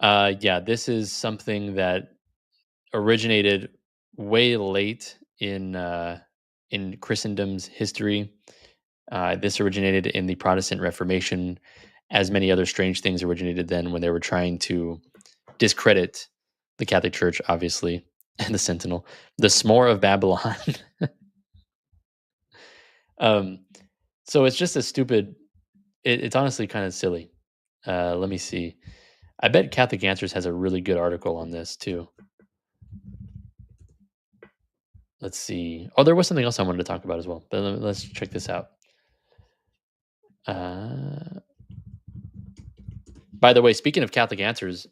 Yeah, this is something that originated way late in Christendom's history. This originated in the Protestant Reformation, as many other strange things originated then when they were trying to discredit the Catholic Church, obviously, and the Sentinel, the S'more of Babylon. um, so it's just a stupid. It's honestly kind of silly. Let me see. I bet Catholic Answers has a really good article on this too. Let's see. Oh, there was something else I wanted to talk about as well, but let's check this out. By the way, speaking of Catholic Answers,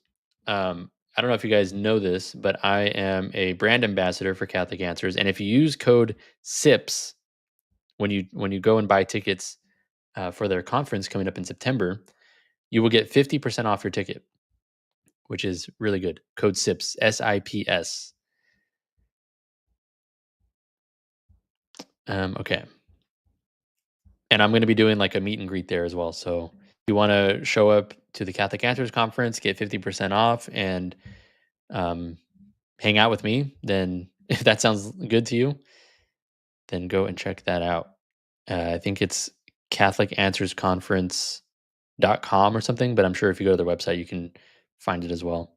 I don't know if you guys know this, but I am a brand ambassador for Catholic Answers, and if you use code SIPS when you go and buy tickets for their conference coming up in September, you will get 50% off your ticket, which is really good. Code SIPS, SIPS. Okay. And I'm going to be doing like a meet and greet there as well. So if you want to show up to the Catholic Answers conference, get 50% off, and hang out with me, then if that sounds good to you, then go and check that out. I think it's CatholicAnswersConference.com or something, but I'm sure if you go to their website, you can find it as well.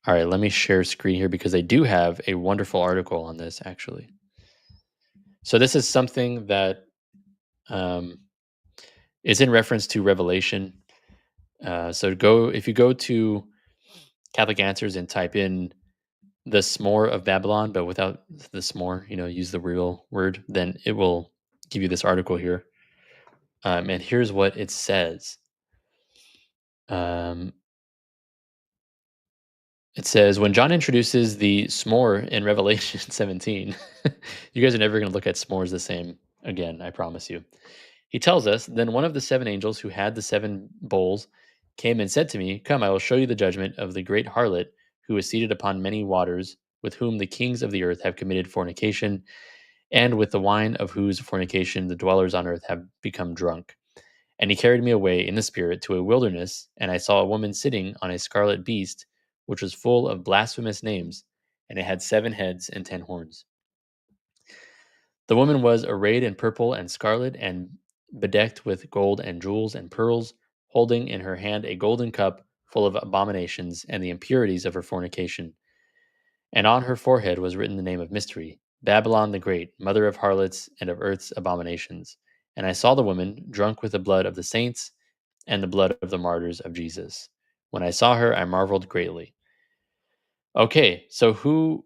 All right, let me share screen here because they do have a wonderful article on this, actually. So this is something that is in reference to Revelation. So if you go to Catholic Answers and type in the S'more of Babylon, but without the s'more, use the real word, then it will give you this article here. And here's what it says. It says, when John introduces the s'more in Revelation 17, you guys are never going to look at s'mores the same again, I promise you. He tells us, then one of the seven angels who had the seven bowls came and said to me, come, I will show you the judgment of the great harlot who is seated upon many waters, with whom the kings of the earth have committed fornication, and with the wine of whose fornication the dwellers on earth have become drunk. And he carried me away in the spirit to a wilderness, and I saw a woman sitting on a scarlet beast, which was full of blasphemous names, and it had 7 heads and 10 horns. The woman was arrayed in purple and scarlet, and bedecked with gold and jewels and pearls, holding in her hand a golden cup full of abominations and the impurities of her fornication. And on her forehead was written the name of mystery, Babylon the Great, mother of harlots and of earth's abominations. And I saw the woman drunk with the blood of the saints and the blood of the martyrs of Jesus. When I saw her, I marveled greatly. Okay, so who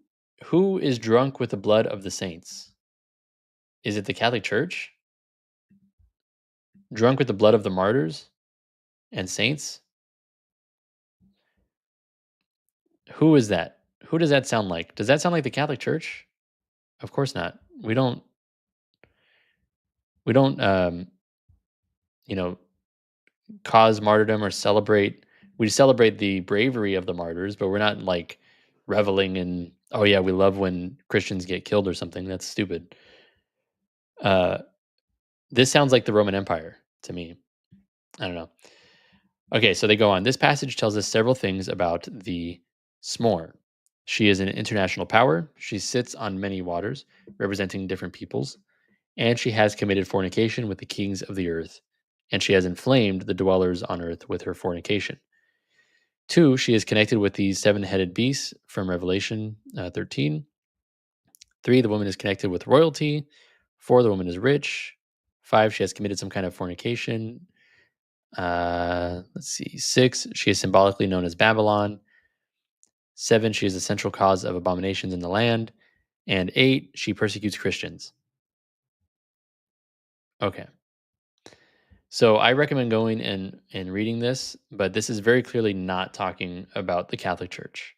is drunk with the blood of the saints? Is it the Catholic Church? Drunk with the blood of the martyrs and saints? Who is that? Who does that sound like? Does that sound like the Catholic Church? Of course not. We don't you know, cause martyrdom or celebrate. We celebrate the bravery of the martyrs, but we're not like reveling in, oh yeah, we love when Christians get killed or something. That's stupid. This sounds like the Roman Empire to me. I don't know. Okay, so they go on. This passage tells us several things about the S'more. She is an international power. She sits on many waters, representing different peoples, and she has committed fornication with the kings of the earth, and she has inflamed the dwellers on earth with her fornication. 2, she is connected with the 7-headed beast from Revelation 13. 3, the woman is connected with royalty. 4, the woman is rich. 5, she has committed some kind of fornication. Let's see. 6, she is symbolically known as Babylon. 7, she is the central cause of abominations in the land. And 8, she persecutes Christians. Okay. So I recommend going and reading this, but this is very clearly not talking about the Catholic Church.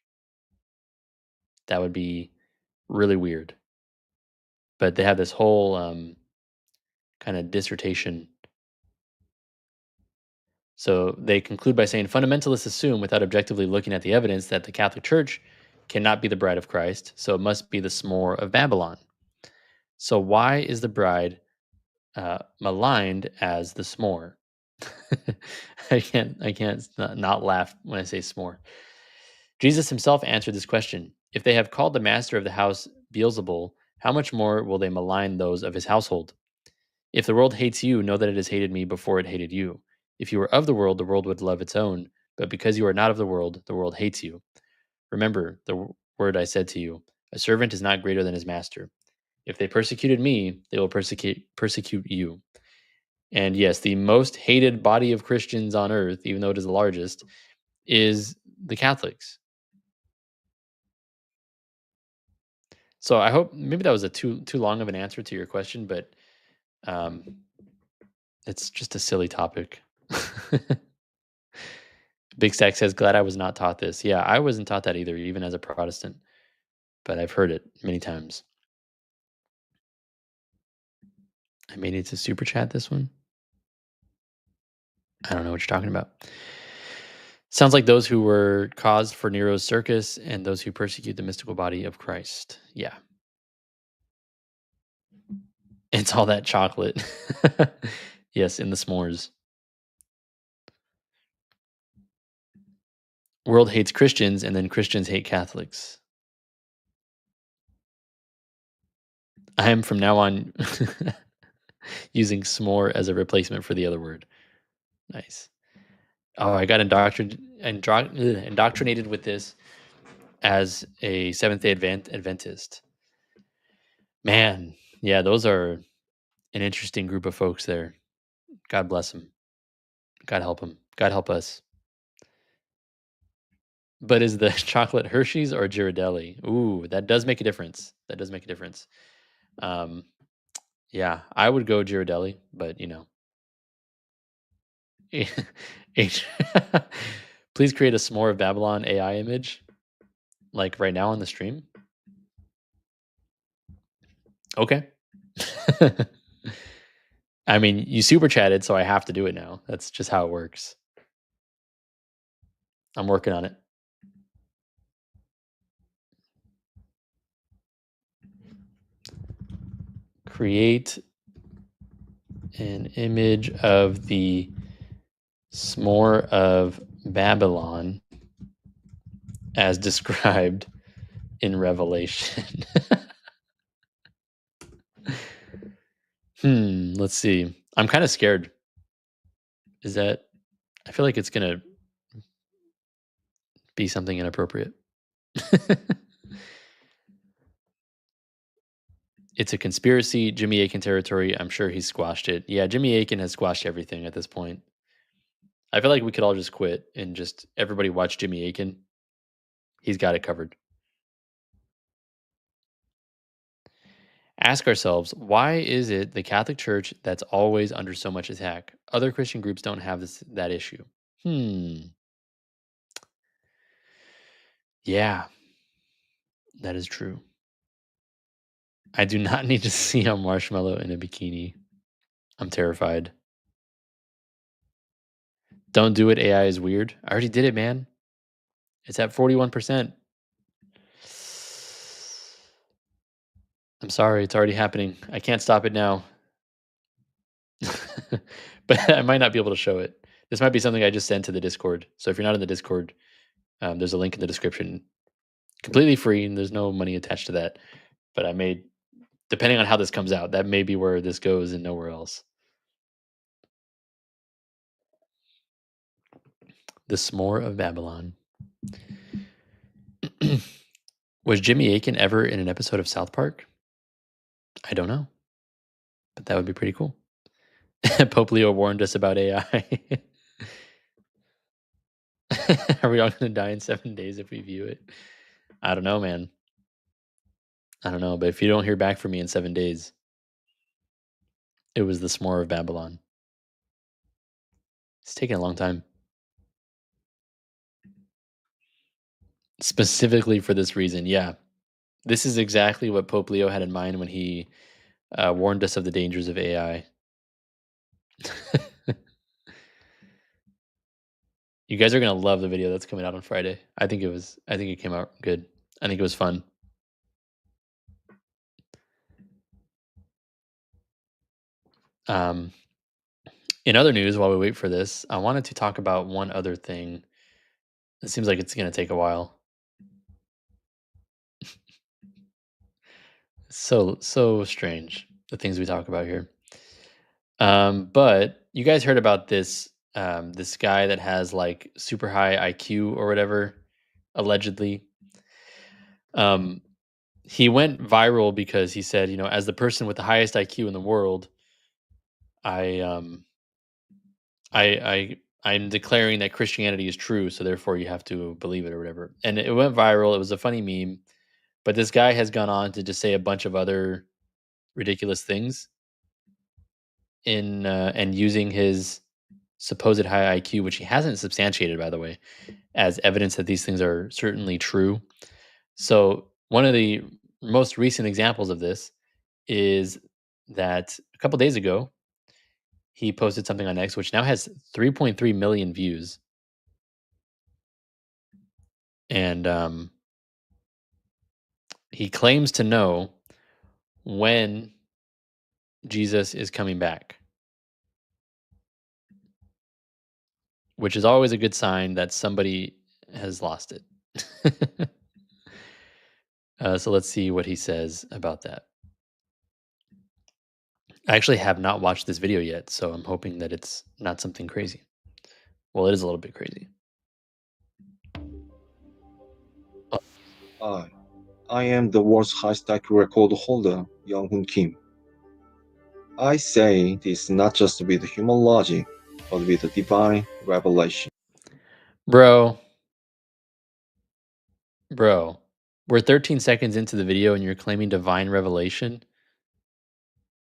That would be really weird. But they have this whole kind of dissertation So they conclude by saying fundamentalists assume, without objectively looking at the evidence, that the Catholic Church cannot be the bride of Christ, so it must be the s'more of Babylon. So why is the bride maligned as the s'more? I can't not laugh when I say s'more. Jesus himself answered this question. If they have called the master of the house Beelzebul, how much more will they malign those of his household? If the world hates you, know that it has hated me before it hated you. If you were of the world would love its own. But because you are not of the world hates you. Remember the word I said to you: a servant is not greater than his master. If they persecuted me, they will persecute you. And yes, the most hated body of Christians on earth, even though it is the largest, is the Catholics. So I hope maybe that was a too long of an answer to your question, but um, it's just a silly topic. Big Stack says, "Glad I was not taught this." Yeah, I wasn't taught that either, even as a Protestant, but I've heard it many times. I may need to super chat this one. I don't know what you're talking about. Sounds like those who were caused for Nero's circus and those who persecute the mystical body of Christ. Yeah. It's all that chocolate. Yes, in the s'mores. World hates Christians and then Christians hate Catholics. I am from now on using s'more as a replacement for the other word. Nice. Oh, I got indoctrinated with this as a Seventh-day Adventist. Man, yeah, those are an interesting group of folks there. God bless them. God help them. God help us. But is the chocolate Hershey's or Ghirardelli? Ooh, that does make a difference. That does make a difference. Yeah, I would go Ghirardelli, but H- please create a s'more of Babylon AI image, like right now on the stream. Okay. I mean, you super chatted, so I have to do it now. That's just how it works. I'm working on it. Create an image of the s'more of Babylon as described in Revelation. Let's see. I'm kind of scared. Is that I feel like it's going to be something inappropriate. It's a conspiracy, Jimmy Akin territory. I'm sure he's squashed it. Yeah, Jimmy Akin has squashed everything at this point. I feel like we could all just quit and just everybody watch Jimmy Akin. He's got it covered. Ask ourselves, why is it the Catholic Church that's always under so much attack? Other Christian groups don't have that issue. Yeah, that is true. I do not need to see a marshmallow in a bikini. I'm terrified. Don't do it. AI is weird. I already did it, man. It's at 41%. I'm sorry. It's already happening. I can't stop it now. But I might not be able to show it. This might be something I just sent to the Discord. So if you're not in the Discord, there's a link in the description. Completely free, and there's no money attached to that. But I may, depending on how this comes out, that may be where this goes and nowhere else. The s'more of Babylon. Was Jimmy Akin ever in an episode of South Park? I don't know. But that would be pretty cool. Pope Leo warned us about AI. Are we all going to die in 7 days if we view it? I don't know, man. I don't know. But if you don't hear back from me in 7 days, it was the s'more of Babylon. It's taking a long time. Specifically for this reason, yeah. This is exactly what Pope Leo had in mind when he warned us of the dangers of AI. You guys are gonna love the video that's coming out on Friday. I think it came out good. I think it was fun. Um, in other news, while we wait for this, I wanted to talk about one other thing. It seems like it's gonna take a while. So strange, the things we talk about here. But you guys heard about this guy that has like super high IQ or whatever, allegedly. Um, he went viral because he said, as the person with the highest IQ in the world, I um I'm declaring that Christianity is true, so therefore you have to believe it or whatever. And it went viral. It was a funny meme, but this guy has gone on to just say a bunch of other ridiculous things in and using his supposed high IQ, which he hasn't substantiated, by the way, as evidence that these things are certainly true. So one of the most recent examples of this is that a couple days ago he posted something on X, which now has 3.3 million views, and he claims to know when Jesus is coming back, which is always a good sign that somebody has lost it. So let's see what he says about that. I actually have not watched this video yet, so I'm hoping that it's not something crazy. Well, it is a little bit crazy. I am the world's highest IQ record holder, Young-Hoon Kim. I say this not just with human logic, but with divine revelation. Bro, we're 13 seconds into the video and you're claiming divine revelation.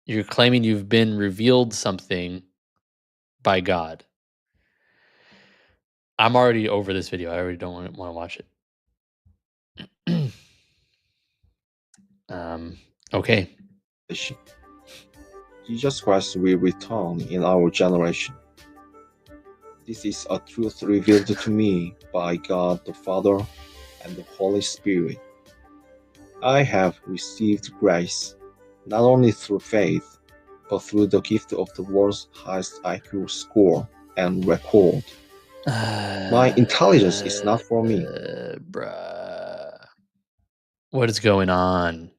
You're claiming you've been revealed something by God. I'm already over this video. I already don't want to watch it. Okay. Jesus Christ will return in our generation. This is a truth revealed to me by God the Father and the Holy Spirit. I have received grace not only through faith, but through the gift of the world's highest IQ score and record. My intelligence is not for me. Bruh. What is going on?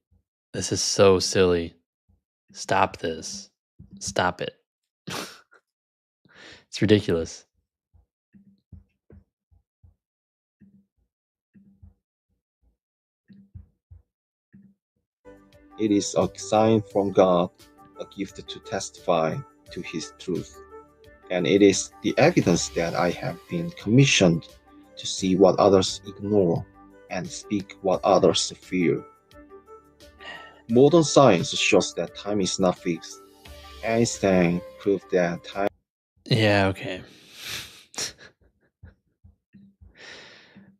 This is so silly. Stop this. Stop it. It's ridiculous. It is a sign from God, a gift to testify to His truth. And it is the evidence that I have been commissioned to see what others ignore and speak what others fear. Modern science shows that time is not fixed. Einstein proved that time. Yeah, okay.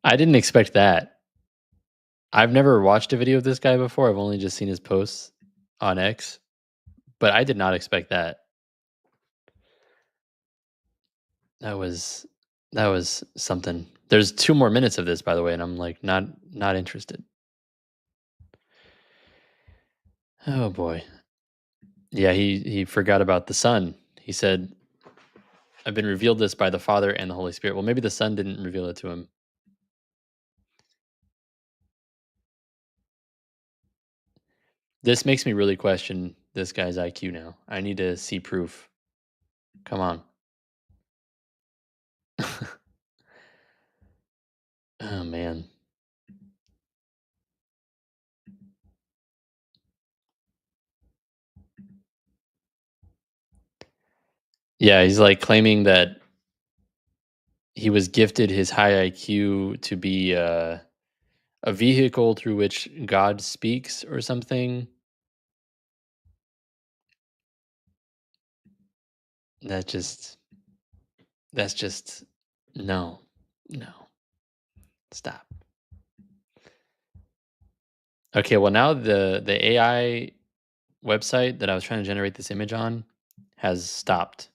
I didn't expect that. I've never watched a video of this guy before. I've only just seen his posts on X, but I did not expect that. That was something. There's 2 more minutes of this, by the way, and I'm like not interested. Oh boy. Yeah, he forgot about the Son. He said, "I've been revealed this by the Father and the Holy Spirit." Well, maybe the Son didn't reveal it to him. This makes me really question this guy's IQ now. I need to see proof. Come on. Oh man. Yeah, he's like claiming that he was gifted his high IQ to be a vehicle through which God speaks or something. That just that's just no. No. Stop. Okay, well now the AI website that I was trying to generate this image on has stopped.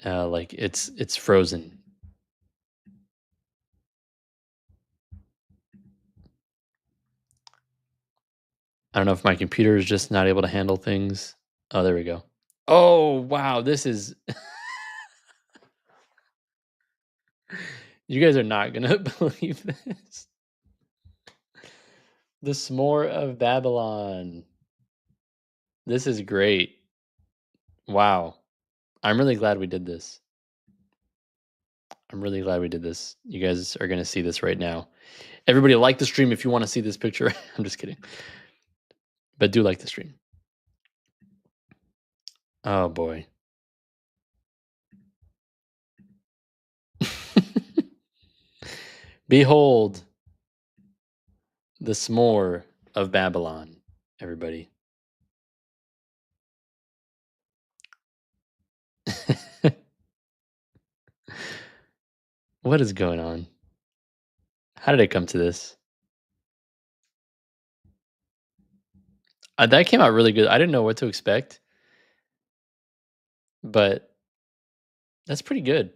like it's frozen. I don't know if my computer is just not able to handle things. Oh, there we go. Oh, wow, this is you guys are not gonna believe this. The S'more of Babylon. This is great. Wow. I'm really glad we did this. I'm really glad we did this. You guys are gonna see this right now. Everybody like the stream if you want to see this picture. I'm just kidding. But do like the stream. Oh boy. Behold the S'more of Babylon, everybody. What is going on? How did it come to this? That came out really good. I didn't know what to expect, but that's pretty good.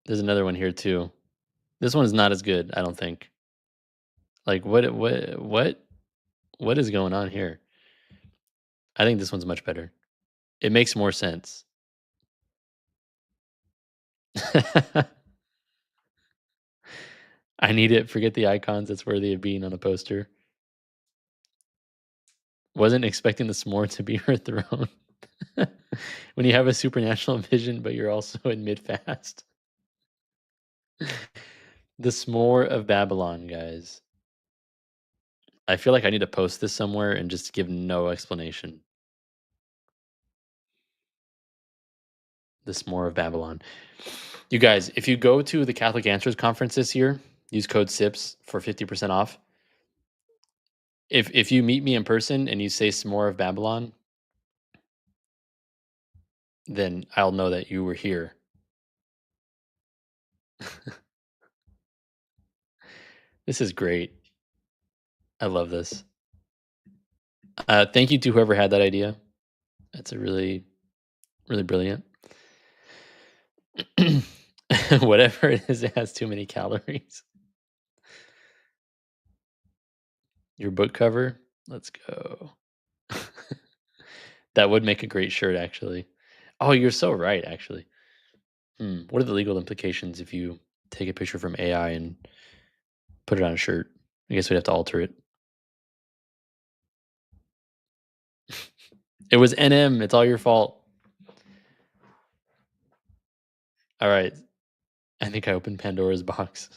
There's another one here too. This one is not as good, I don't think. Like what is going on here? I think this one's much better. It makes more sense. I need it. Forget the icons. It's worthy of being on a poster. Wasn't expecting the s'more to be her throne. When you have a supernatural vision, but you're also in mid fast. The S'more of Babylon, guys. I feel like I need to post this somewhere and just give no explanation. The S'more of Babylon. You guys, if you go to the Catholic Answers conference this year, use code SIPS for 50% off. If you meet me in person and you say S'more of Babylon, then I'll know that you were here. This is great. I love this. Thank you to whoever had that idea. That's a really, really brilliant. Whatever it is, it has too many calories. Your book cover? Let's go. That would make a great shirt, actually. Oh, you're so right, actually. What are the legal implications if you take a picture from AI and put it on a shirt? I guess we'd have to alter it. It was NM. It's all your fault. All right. I think I opened Pandora's box.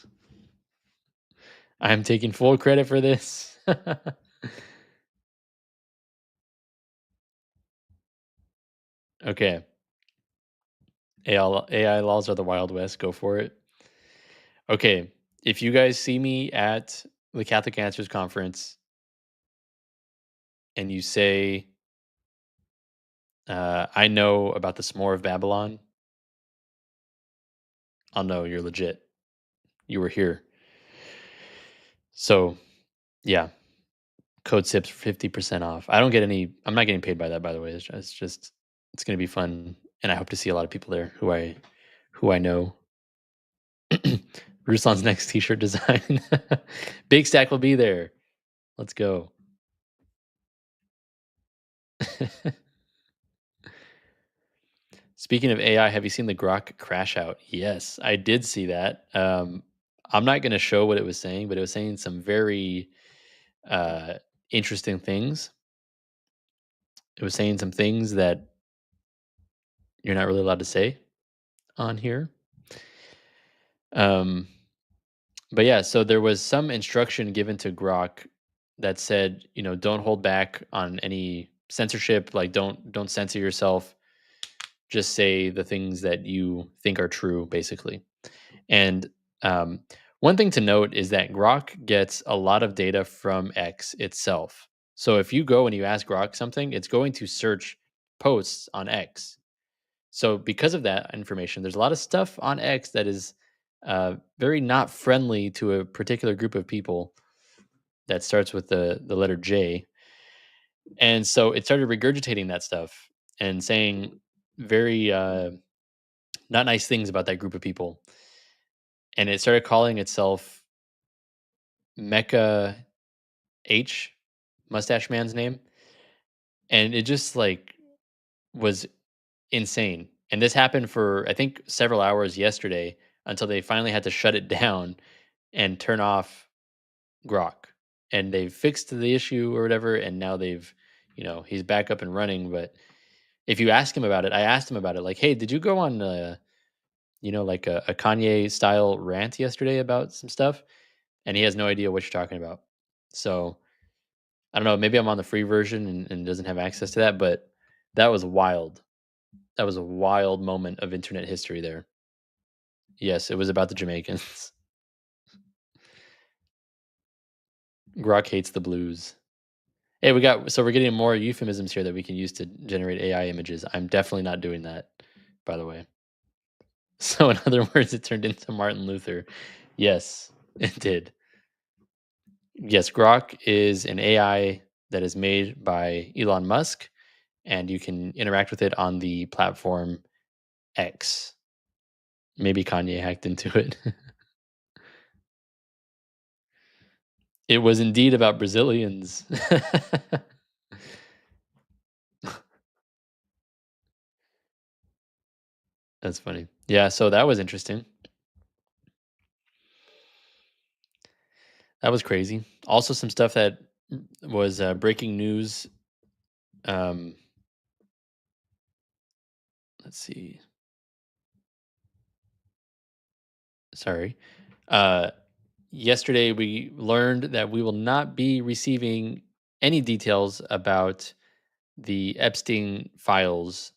I am taking full credit for this. Okay. AI laws are the Wild West. Go for it. Okay. If you guys see me at the Catholic Answers Conference and you say, I know about the S'more of Babylon, I'll know you're legit. You were here. So, yeah. Code SIPS for 50% off. I'm not getting paid by that, by the way. It's just, it's going to be fun. And I hope to see a lot of people there who I know. Ruslan's next t-shirt design. Big Stack will be there. Let's go. Speaking of AI, have you seen the Grok crash out? Yes, I did see that. I'm not going to show what it was saying, but it was saying some very interesting things. It was saying some things that you're not really allowed to say on here. But yeah, so there was some instruction given to Grok that said, don't hold back on any censorship. Like, don't censor yourself. Just say the things that you think are true, basically. And one thing to note is that Grok gets a lot of data from X itself. So if you go and you ask Grok something, it's going to search posts on X. So because of that information, there's a lot of stuff on X that is very not friendly to a particular group of people that starts with the letter J. And so it started regurgitating that stuff and saying very not nice things about that group of people, and it started calling itself Mecca H, Mustache Man's name, and it just like was insane. And this happened for I think several hours yesterday until they finally had to shut it down and turn off Grok. And they fixed the issue or whatever, and now they've, he's back up and running. But if you ask him about it, I asked him about it, like, hey, did you go on, like a Kanye style rant yesterday about some stuff? And he has no idea what you're talking about. So I don't know. Maybe I'm on the free version and doesn't have access to that, but that was wild. That was a wild moment of internet history there. Yes, it was about the Jamaicans. Grok hates the blues. Hey, we're getting more euphemisms here that we can use to generate AI images. I'm definitely not doing that, by the way. So in other words, it turned into Martin Luther. Yes, it did. Yes, Grok is an AI that is made by Elon Musk, and you can interact with it on the platform X. Maybe Kanye hacked into it. It was indeed about Brazilians. That's funny. Yeah, so that was interesting. That was crazy. Also, some stuff that was breaking news. Um, let's see. Sorry. Yesterday, we learned that we will not be receiving any details about the Epstein files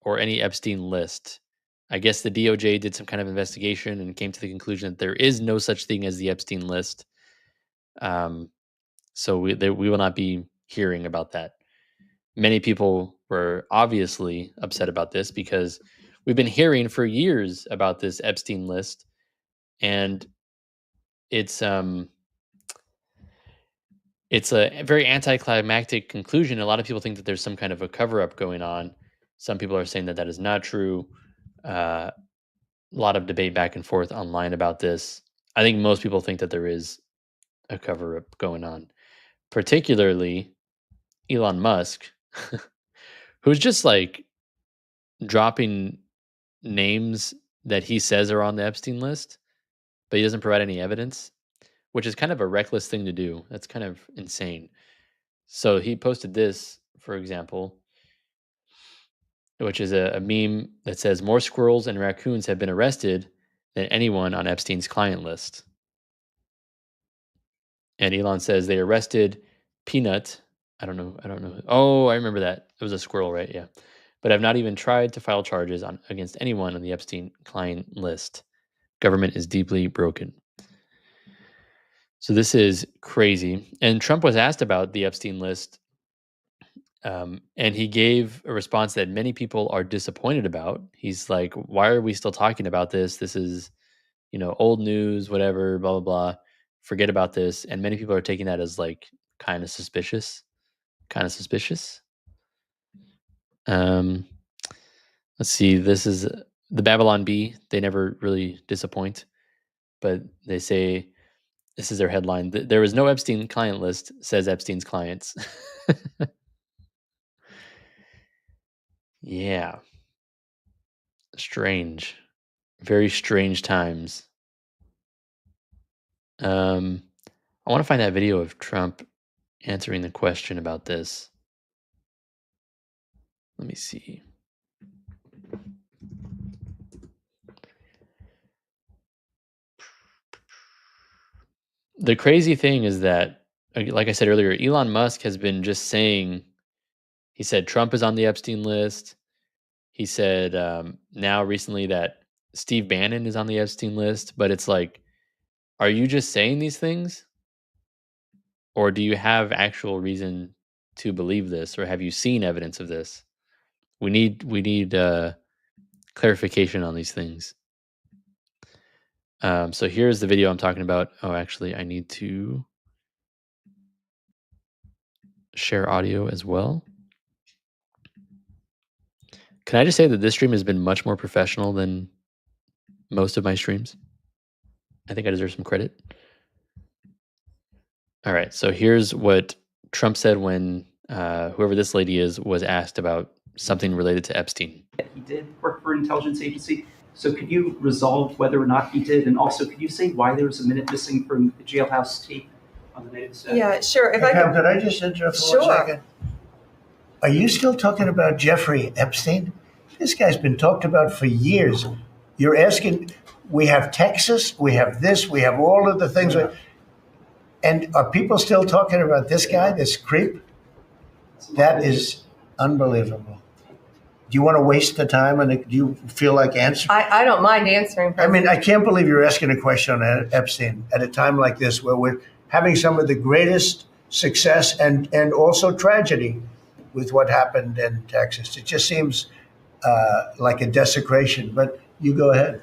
or any Epstein list. I guess the DOJ did some kind of investigation and came to the conclusion that there is no such thing as the Epstein list. So we will not be hearing about that. Many people were obviously upset about this because we've been hearing for years about this Epstein list, and it's a very anticlimactic conclusion. A lot of people think that there's some kind of a cover up going on. Some people are saying that that is not true. A lot of debate back and forth online about this. I think most people think that there is a cover up going on, particularly Elon Musk, who's just like dropping names that he says are on the Epstein list, but he doesn't provide any evidence, which is kind of a reckless thing to do. That's kind of insane. So he posted this, for example, which is a meme that says more squirrels and raccoons have been arrested than anyone on Epstein's client list. And Elon says they arrested Peanut. I don't know. Oh, I remember that. It was a squirrel, right? Yeah. But I've not even tried to file charges against anyone on the Epstein client list. Government is deeply broken. So this is crazy. And Trump was asked about the Epstein list, and he gave a response that many people are disappointed about. He's like, "Why are we still talking about this? This is, old news, whatever, blah blah blah. Forget about this." And many people are taking that as like kind of suspicious. Kind of suspicious. Let's see. This is the Babylon Bee. They never really disappoint, but they say this is their headline. There was no Epstein client list, says Epstein's clients. Yeah. Strange. Very strange times. I want to find that video of Trump answering the question about this. Let me see. The crazy thing is that, like I said earlier, Elon Musk has been just saying, he said Trump is on the Epstein list. He said now recently that Steve Bannon is on the Epstein list, but it's like, are you just saying these things? Or do you have actual reason to believe this? Or have you seen evidence of this? We need clarification on these things. So here's the video I'm talking about. Oh, actually, I need to share audio as well. Can I just say that this stream has been much more professional than most of my streams? I think I deserve some credit. All right, so here's what Trump said when whoever this lady is was asked about something related to Epstein. He did work for an intelligence agency. So could you resolve whether or not he did? And also, could you say why there was a minute missing from the jailhouse tape on the night of the staff? Yeah, sure. If Hey, I Pam, could, could I just interrupt for Sure. 1 second? Are you still talking about Jeffrey Epstein? This guy's been talked about for years. You're asking, we have Texas, we have this, we have all of the things. And are people still talking about this guy, this creep? That is unbelievable. Do you want to waste the time and do you feel like answering? I don't mind answering. I mean, I can't believe you're asking a question on Epstein at a time like this where we're having some of the greatest success and also tragedy with what happened in Texas. It just seems like a desecration, but you go ahead.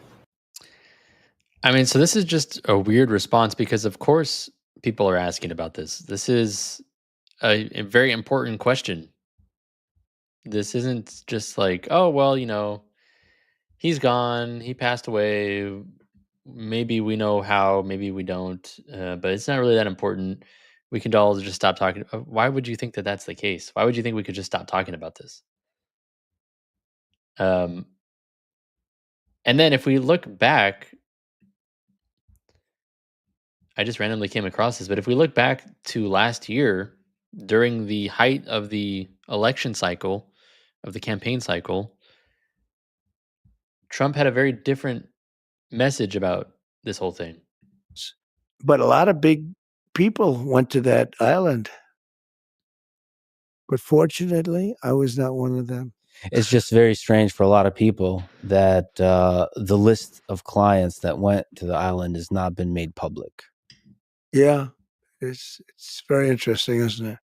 I mean, so this is just a weird response because, of course, people are asking about this. This is a very important question. This isn't just like, oh, well, you know, he's gone, he passed away. Maybe we know how, maybe we don't, but it's not really that important. We can all just stop talking. Why would you think that that's the case? Why would you think we could just stop talking about this? And then if we look back, I just randomly came across this, but if we look back to last year, during the height of the election cycle, of the campaign cycle, Trump had a very different message about this whole thing. But a lot of big people went to that island. But fortunately, I was not one of them. It's just very strange for a lot of people that the list of clients that went to the island has not been made public. Yeah, it's very interesting, isn't it?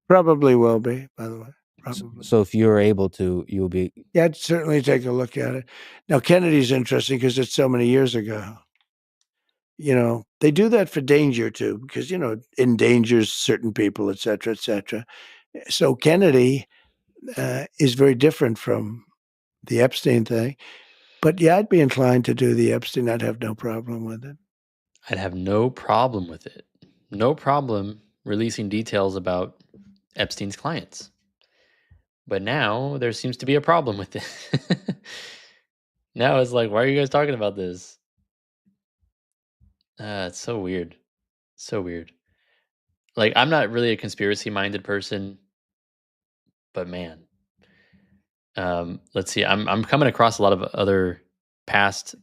Probably will be, by the way. Probably. So if you're able to, you'll be. Yeah, I'd certainly take a look at it. Now, Kennedy's interesting because it's so many years ago. You know, they do that for danger too, because, you know, it endangers certain people, et cetera, et cetera. So Kennedy is very different from the Epstein thing. But yeah, I'd be inclined to do the Epstein. I'd have no problem with it. I'd have no problem with it. No problem releasing details about Epstein's clients. But now there seems to be a problem with it. Now it's like, why are you guys talking about this? It's so weird. So weird. Like, I'm not really a conspiracy-minded person, but man. Let's see. I'm coming across a lot of other past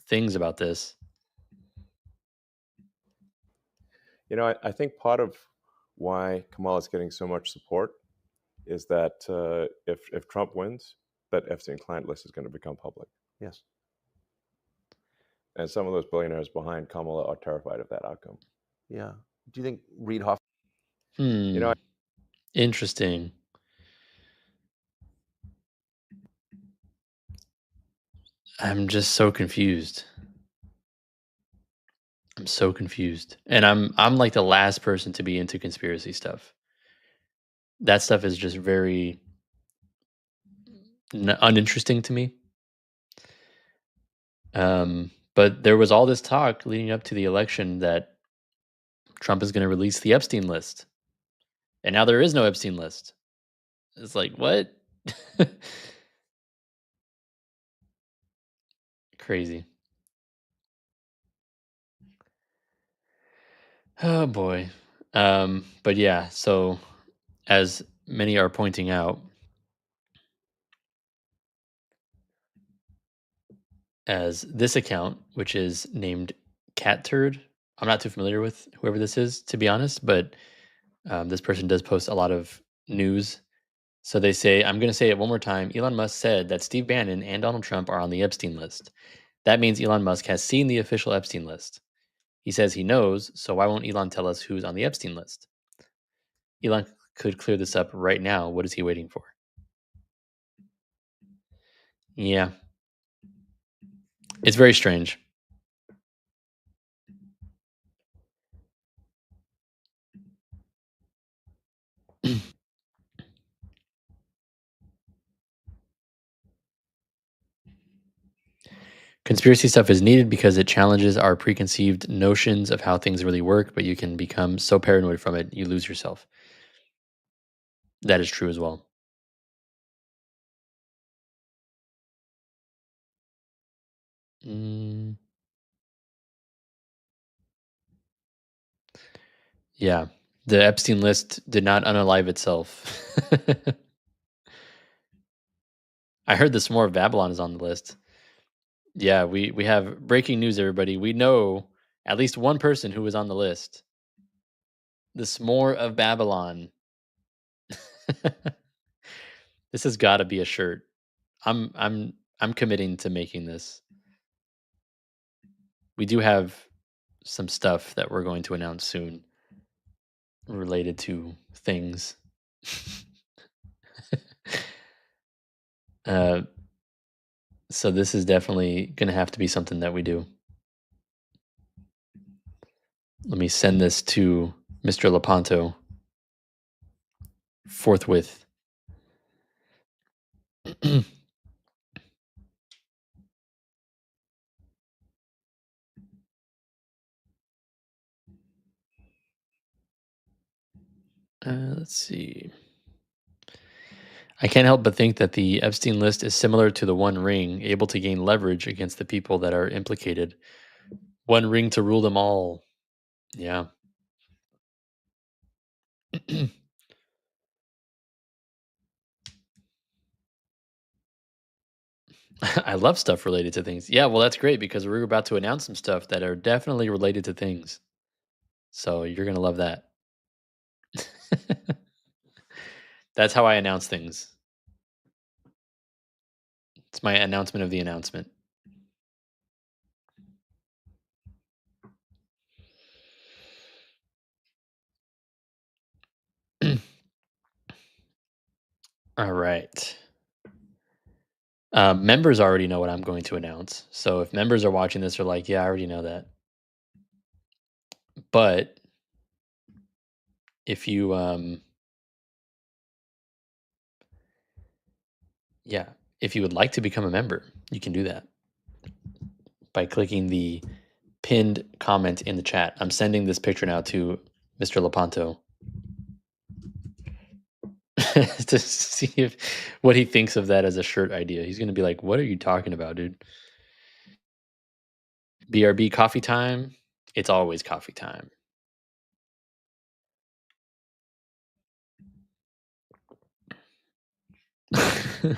things about this. You know, I think part of why Kamala is getting so much support is that if Trump wins, that Epstein client list is going to become public. Yes. And some of those billionaires behind Kamala are terrified of that outcome. Yeah. Do you think Reid Hoffman? You know, Interesting. I'm just so confused. I'm so confused. And I'm like the last person to be into conspiracy stuff. That stuff is just very uninteresting to me. But there was all this talk leading up to the election that Trump is going to release the Epstein list. And now there is no Epstein list. It's like, what? Crazy. Oh boy. But yeah, so as many are pointing out, as this account, which is named Cat Turd, I'm not too familiar with whoever this is, to be honest, but this person does post a lot of news. So they say, I'm going to say it one more time. Elon Musk said that Steve Bannon and Donald Trump are on the Epstein list. That means Elon Musk has seen the official Epstein list. He says he knows, so why won't Elon tell us who's on the Epstein list? Elon could clear this up right now. What is he waiting for? Yeah. It's very strange. Conspiracy stuff is needed because it challenges our preconceived notions of how things really work, but you can become so paranoid from it, you lose yourself. That is true as well. Mm, yeah. The Epstein list did not unalive itself. I heard the S'more of Babylon is on the list. Yeah, we have breaking news, everybody. We know at least one person who was on the list. The S'more of Babylon. This has got to be a shirt. I'm committing to making this. We do have some stuff that we're going to announce soon related to things. uh, so this is definitely going to have to be something that we do. Let me send this to Mr. Lepanto forthwith. Let's see. I can't help but think that the Epstein list is similar to the One Ring, able to gain leverage against the people that are implicated. One ring to rule them all. Yeah. I love stuff related to things. Yeah, well, that's great because we're about to announce some stuff that are definitely related to things. So you're going to love that. That's how I announce things. It's my announcement of the announcement. All right. Members already know what I'm going to announce. So if members are watching this, they're like, yeah, I already know that. But if you, if you would like to become a member, you can do that by clicking the pinned comment in the chat. I'm sending this picture now to Mr. Lepanto to see what he thinks of that as a shirt idea. He's going to be like, what are you talking about, dude? BRB coffee time. It's always coffee time.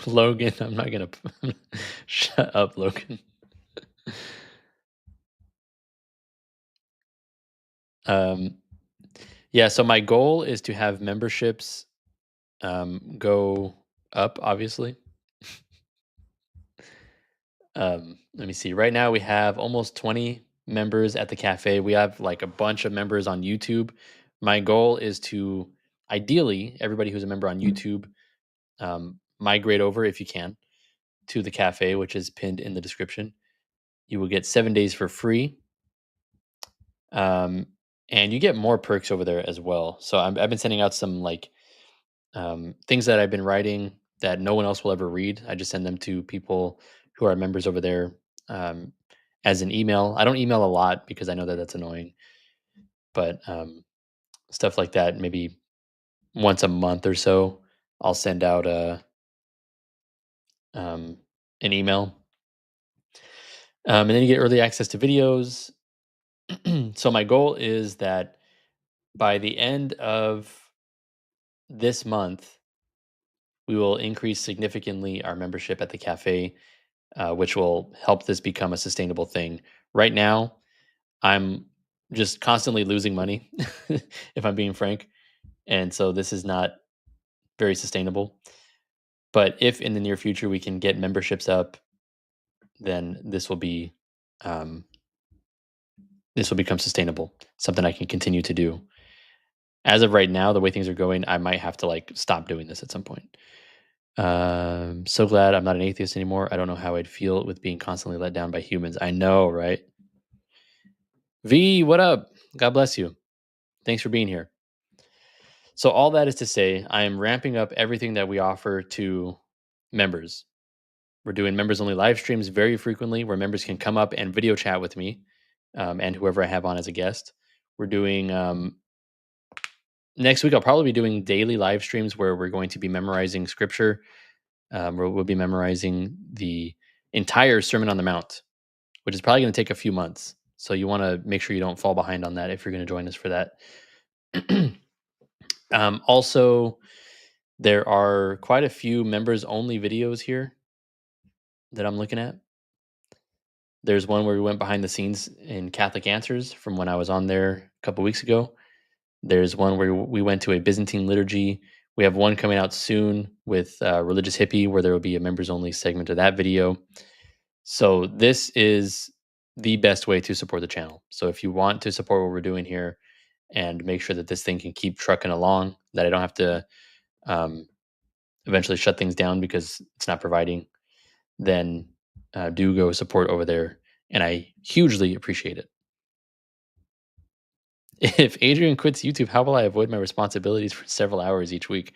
Logan, I'm not going to shut up, Logan. Yeah, so my goal is to have memberships go up, obviously. Let me see. Right now we have almost 20 members at the cafe. We have like a bunch of members on YouTube. My goal is to ideally everybody who's a member on YouTube migrate over if you can to the cafe, which is pinned in the description. You will get 7 days for free. And you get more perks over there as well. So I've been sending out some like things that I've been writing that no one else will ever read. I just send them to people who are members over there as an email. I don't email a lot because I know that that's annoying, but stuff like that, maybe once a month or so, I'll send out an email. And then you get early access to videos. So my goal is that by the end of this month, we will increase significantly our membership at the cafe, which will help this become a sustainable thing. Right now, I'm just constantly losing money, if I'm being frank. And so this is not very sustainable. But if in the near future we can get memberships up, then this will become sustainable, something I can continue to do. As of right now, the way things are going, I might have to like stop doing this at some point. So glad I'm not an atheist anymore. I don't know how I'd feel with being constantly let down by humans. I know, right? V, what up? God bless you. Thanks for being here. So all that is to say, I am ramping up everything that we offer to members. We're doing members only live streams very frequently where members can come up and video chat with me and whoever I have on as a guest. We're doing next week, I'll probably be doing daily live streams where we're going to be memorizing scripture. We'll be memorizing the entire Sermon on the Mount, which is probably going to take a few months. So you want to make sure you don't fall behind on that if you're going to join us for that. Also, there are quite a few members only videos here that I'm looking at. There's one where we went behind the scenes in Catholic Answers from when I was on there a couple weeks ago. There's one where we went to a Byzantine liturgy. We have one coming out soon with Religious Hippie, where there will be a members only segment of that video. So this is the best way to support the channel. So if you want to support what we're doing here and make sure that this thing can keep trucking along, that I don't have to eventually shut things down because it's not providing, then do go support over there. And I hugely appreciate it. If Adrian quits YouTube, how will I avoid my responsibilities for several hours each week?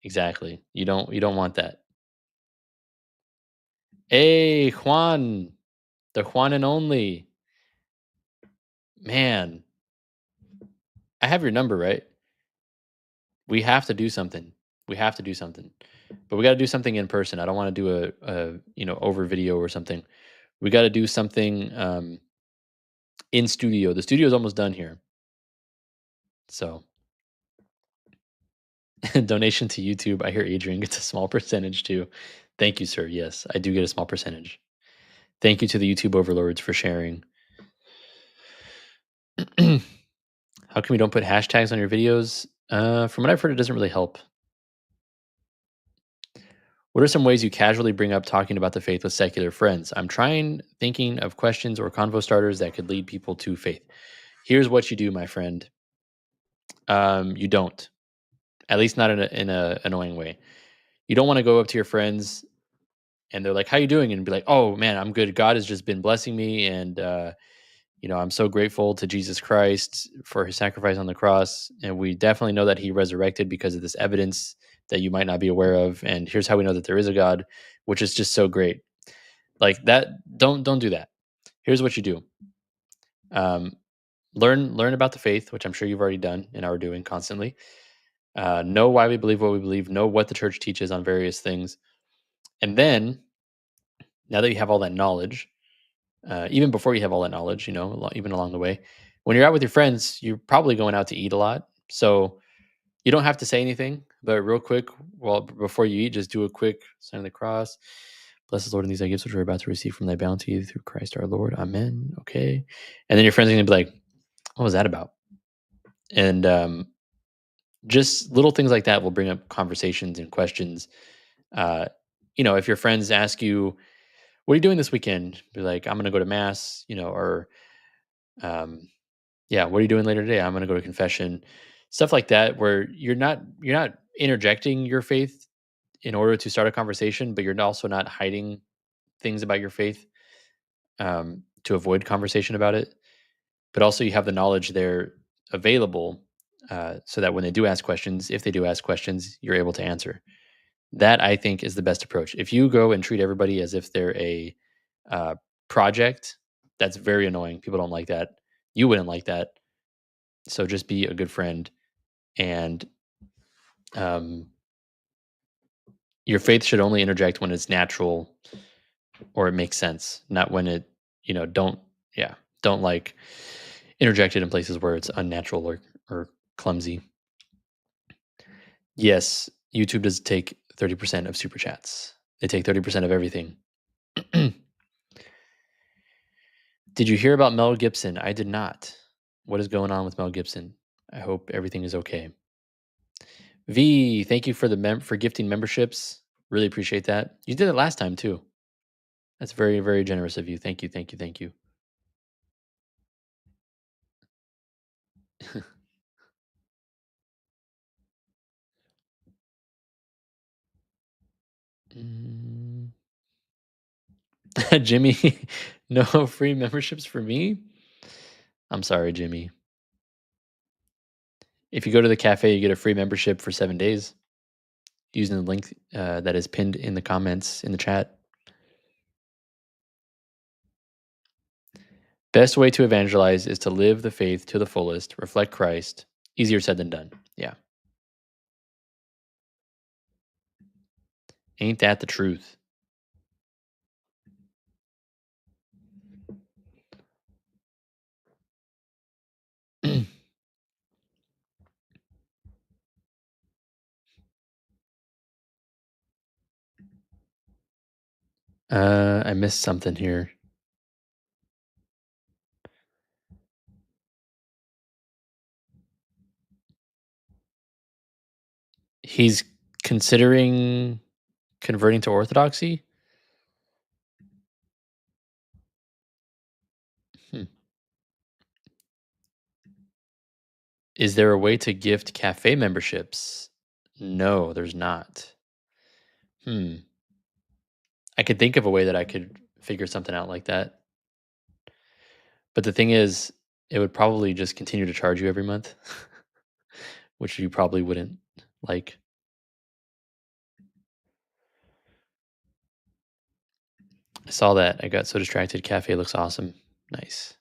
Exactly. You don't want that. Hey, Juan, the Juan and only. Man, I have your number, right? We have to do something. We have to do something. But we got to do something in person. I don't want to do a over video or something. We got to do something in studio. The studio is almost done here. So donation to YouTube. I hear Adrian gets a small percentage too. Thank you, sir. Yes, I do get a small percentage. Thank you to the YouTube overlords for sharing. How come we don't put hashtags on your videos? From what I've heard, it doesn't really help. What are some ways you casually bring up talking about the faith with secular friends? I'm thinking of questions or convo starters that could lead people to faith. Here's what you do, my friend. You don't. At least not in a annoying way. You don't want to go up to your friends and they're like, "How you doing?" and be like, "Oh man, I'm good. God has just been blessing me, and I'm so grateful to Jesus Christ for his sacrifice on the cross. And we definitely know that he resurrected because of this evidence that you might not be aware of. And here's how we know that there is a God, which is just so great." Like that. Don't do that. Here's what you do. Learn about the faith, which I'm sure you've already done and are doing constantly. Know why we believe what we believe. Know what the church teaches on various things. And then, now that you have all that knowledge, even before you have all that knowledge, even along the way, when you're out with your friends, you're probably going out to eat a lot. So you don't have to say anything, but real quick, before you eat, just do a quick sign of the cross. Bless the Lord in these thy gifts which we're about to receive from thy bounty through Christ our Lord. Amen. Okay. And then your friends are going to be like, what was that about? And just little things like that will bring up conversations and questions. If your friends ask you, what are you doing this weekend? Be like, I'm going to go to mass, or what are you doing later today? I'm going to go to confession. Stuff like that, where you're not interjecting your faith in order to start a conversation, but you're also not hiding things about your faith to avoid conversation about it. But also you have the knowledge there available so that when they do ask questions, if they do ask questions, you're able to answer. That, I think, is the best approach. If you go and treat everybody as if they're a project, that's very annoying. People don't like that. You wouldn't like that. So just be a good friend, and your faith should only interject when it's natural or it makes sense, not when it, don't like interject it in places where it's unnatural or clumsy. Yes, YouTube does take 30% of super chats. They take 30% of everything. Did you hear about Mel Gibson? I did not. What is going on with Mel Gibson? I hope everything is okay. V, thank you for for gifting memberships. Really appreciate that. You did it last time too. That's very, very generous of you. Thank you, thank you, thank you. Jimmy, no free memberships for me? I'm sorry, Jimmy. If you go to the cafe, you get a free membership for 7 days using the link that is pinned in the comments in the chat. Best way to evangelize is to live the faith to the fullest, reflect Christ. Easier said than done. Yeah. Ain't that the truth? I missed something here. He's considering converting to Orthodoxy? Hmm. Is there a way to gift cafe memberships? No, there's not. I could think of a way that I could figure something out like that. But the thing is, it would probably just continue to charge you every month, which you probably wouldn't like. I saw that. I got so distracted. Cafe looks awesome. Nice.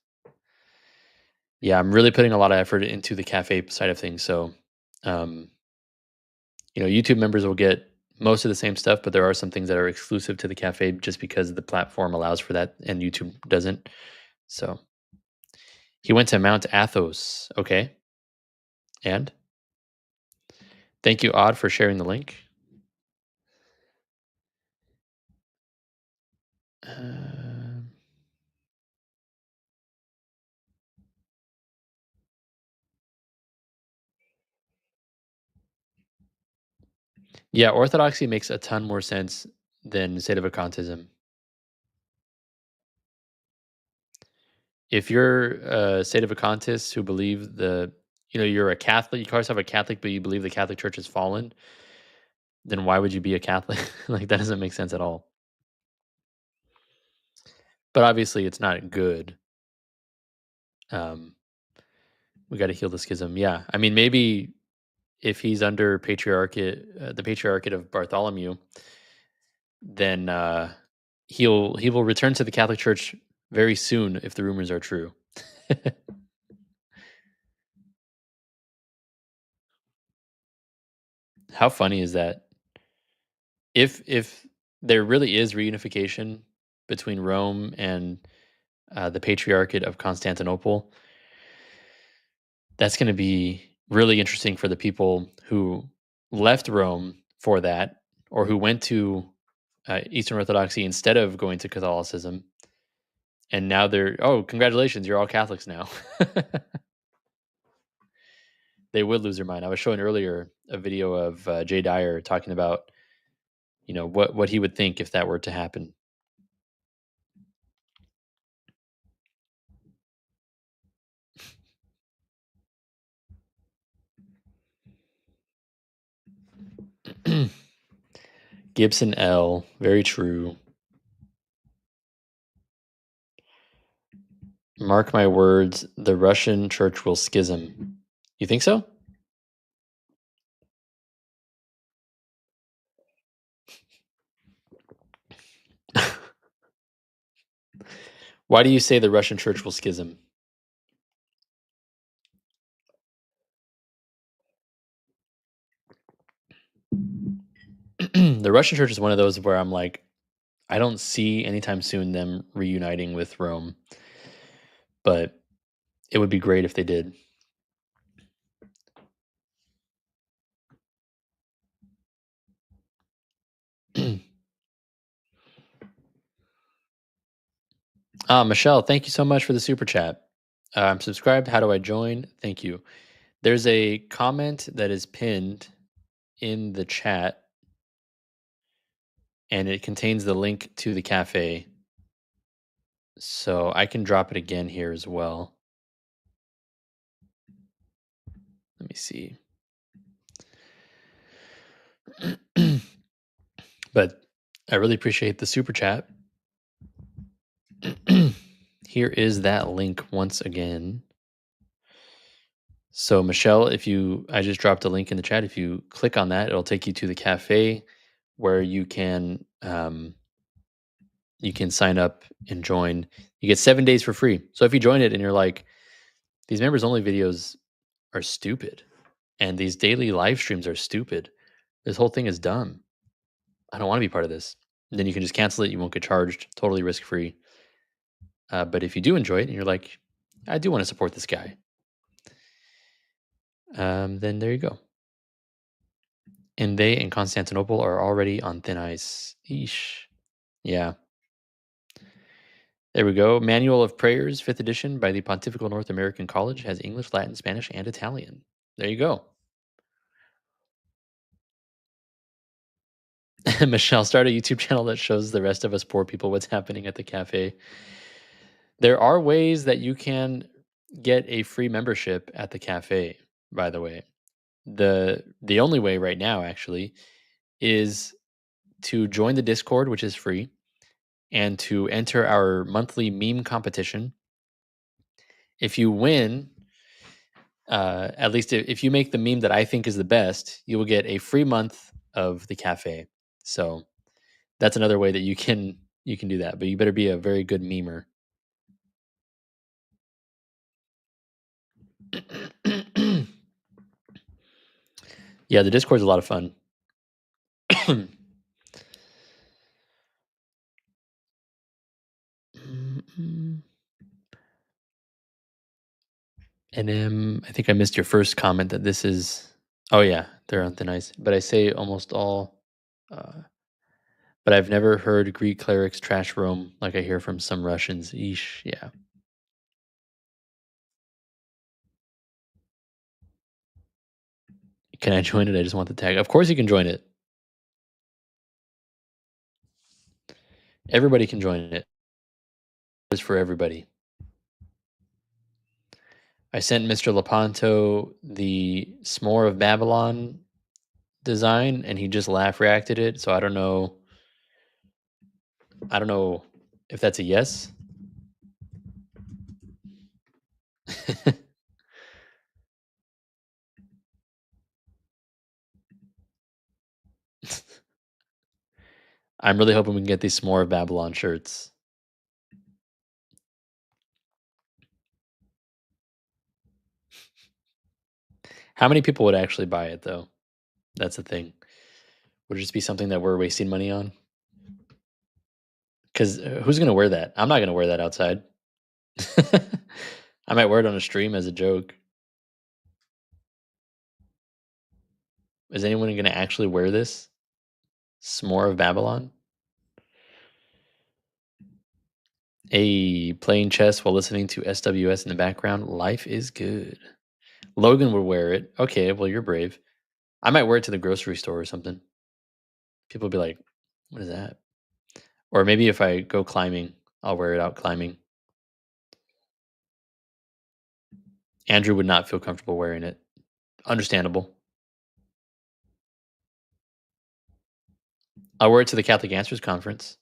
Yeah, I'm really putting a lot of effort into the cafe side of things. So, YouTube members will get most of the same stuff, but there are some things that are exclusive to the cafe just because the platform allows for that and YouTube doesn't. So, he went to Mount Athos. Okay. And thank you, Odd, for sharing the link. Yeah, Orthodoxy makes a ton more sense than Sedevacantism. If you're a Sedevacantist who believe you're a Catholic, you call yourself a Catholic, but you believe the Catholic Church has fallen, then why would you be a Catholic? Like, that doesn't make sense at all. But obviously, it's not good. We got to heal the schism. Yeah, I mean, maybe if he's under the patriarchate of Bartholomew, then he will return to the Catholic Church very soon if the rumors are true. How funny is that? If there really is reunification between Rome and the Patriarchate of Constantinople, that's going to be really interesting for the people who left Rome for that, or who went to Eastern Orthodoxy instead of going to Catholicism, and now congratulations, you're all Catholics now. They would lose their mind. I was showing earlier a video of Jay Dyer talking about, what he would think if that were to happen. Gibson L. Very true. Mark my words, the Russian church will schism. You think so? Why do you say the Russian church will schism? The Russian church is one of those where I'm like, I don't see anytime soon them reuniting with Rome, but it would be great if they did. Michelle, thank you so much for the super chat. I'm subscribed. How do I join? Thank you. There's a comment that is pinned in the chat, and it contains the link to the cafe. So I can drop it again here as well. Let me see. But I really appreciate the super chat. Here is that link once again. So Michelle, I just dropped a link in the chat. If you click on that, it'll take you to the cafe where you can You can sign up and join. You get 7 days for free. So if you join it and you're like, these members only videos are stupid, and these daily live streams are stupid, this whole thing is dumb, I don't want to be part of this, and then you can just cancel it. You won't get charged, totally risk free. But if you do enjoy it and you're like, I do want to support this guy, then there you go. And they in Constantinople are already on thin ice. Eesh. Yeah. There we go. Manual of Prayers, 5th edition by the Pontifical North American College, has English, Latin, Spanish, and Italian. There you go. Michelle, start a YouTube channel that shows the rest of us poor people what's happening at the cafe. There are ways that you can get a free membership at the cafe, by the way. The only way right now, actually, is to join the Discord, which is free, and to enter our monthly meme competition. If you win, at least if you make the meme that I think is the best, you will get a free month of the cafe. So that's another way that you can do that. But you better be a very good memer. Yeah, the Discord's a lot of fun. And I think I missed your first comment that this is. Oh yeah, they're on thin ice. But I say almost all. But I've never heard Greek clerics trash Rome like I hear from some Russians. Eesh, yeah. Can I join it? I just want the tag. Of course you can join it. Everybody can join it. It's for everybody. I sent Mr. Lepanto the S'more of Babylon design, and he just laugh reacted it. So I don't know. I don't know if that's a yes. I'm really hoping we can get these S'more of Babylon shirts. How many people would actually buy it, though? That's the thing. Would it just be something that we're wasting money on? Because who's going to wear that? I'm not going to wear that outside. I might wear it on a stream as a joke. Is anyone going to actually wear this? S'more of Babylon? Playing chess while listening to SWS in the background. Life is good. Logan would wear it. Okay, well, you're brave. I might wear it to the grocery store or something. People would be like, what is that? Or maybe if I go climbing, I'll wear it out climbing. Andrew would not feel comfortable wearing it. Understandable. I'll wear it to the Catholic Answers Conference.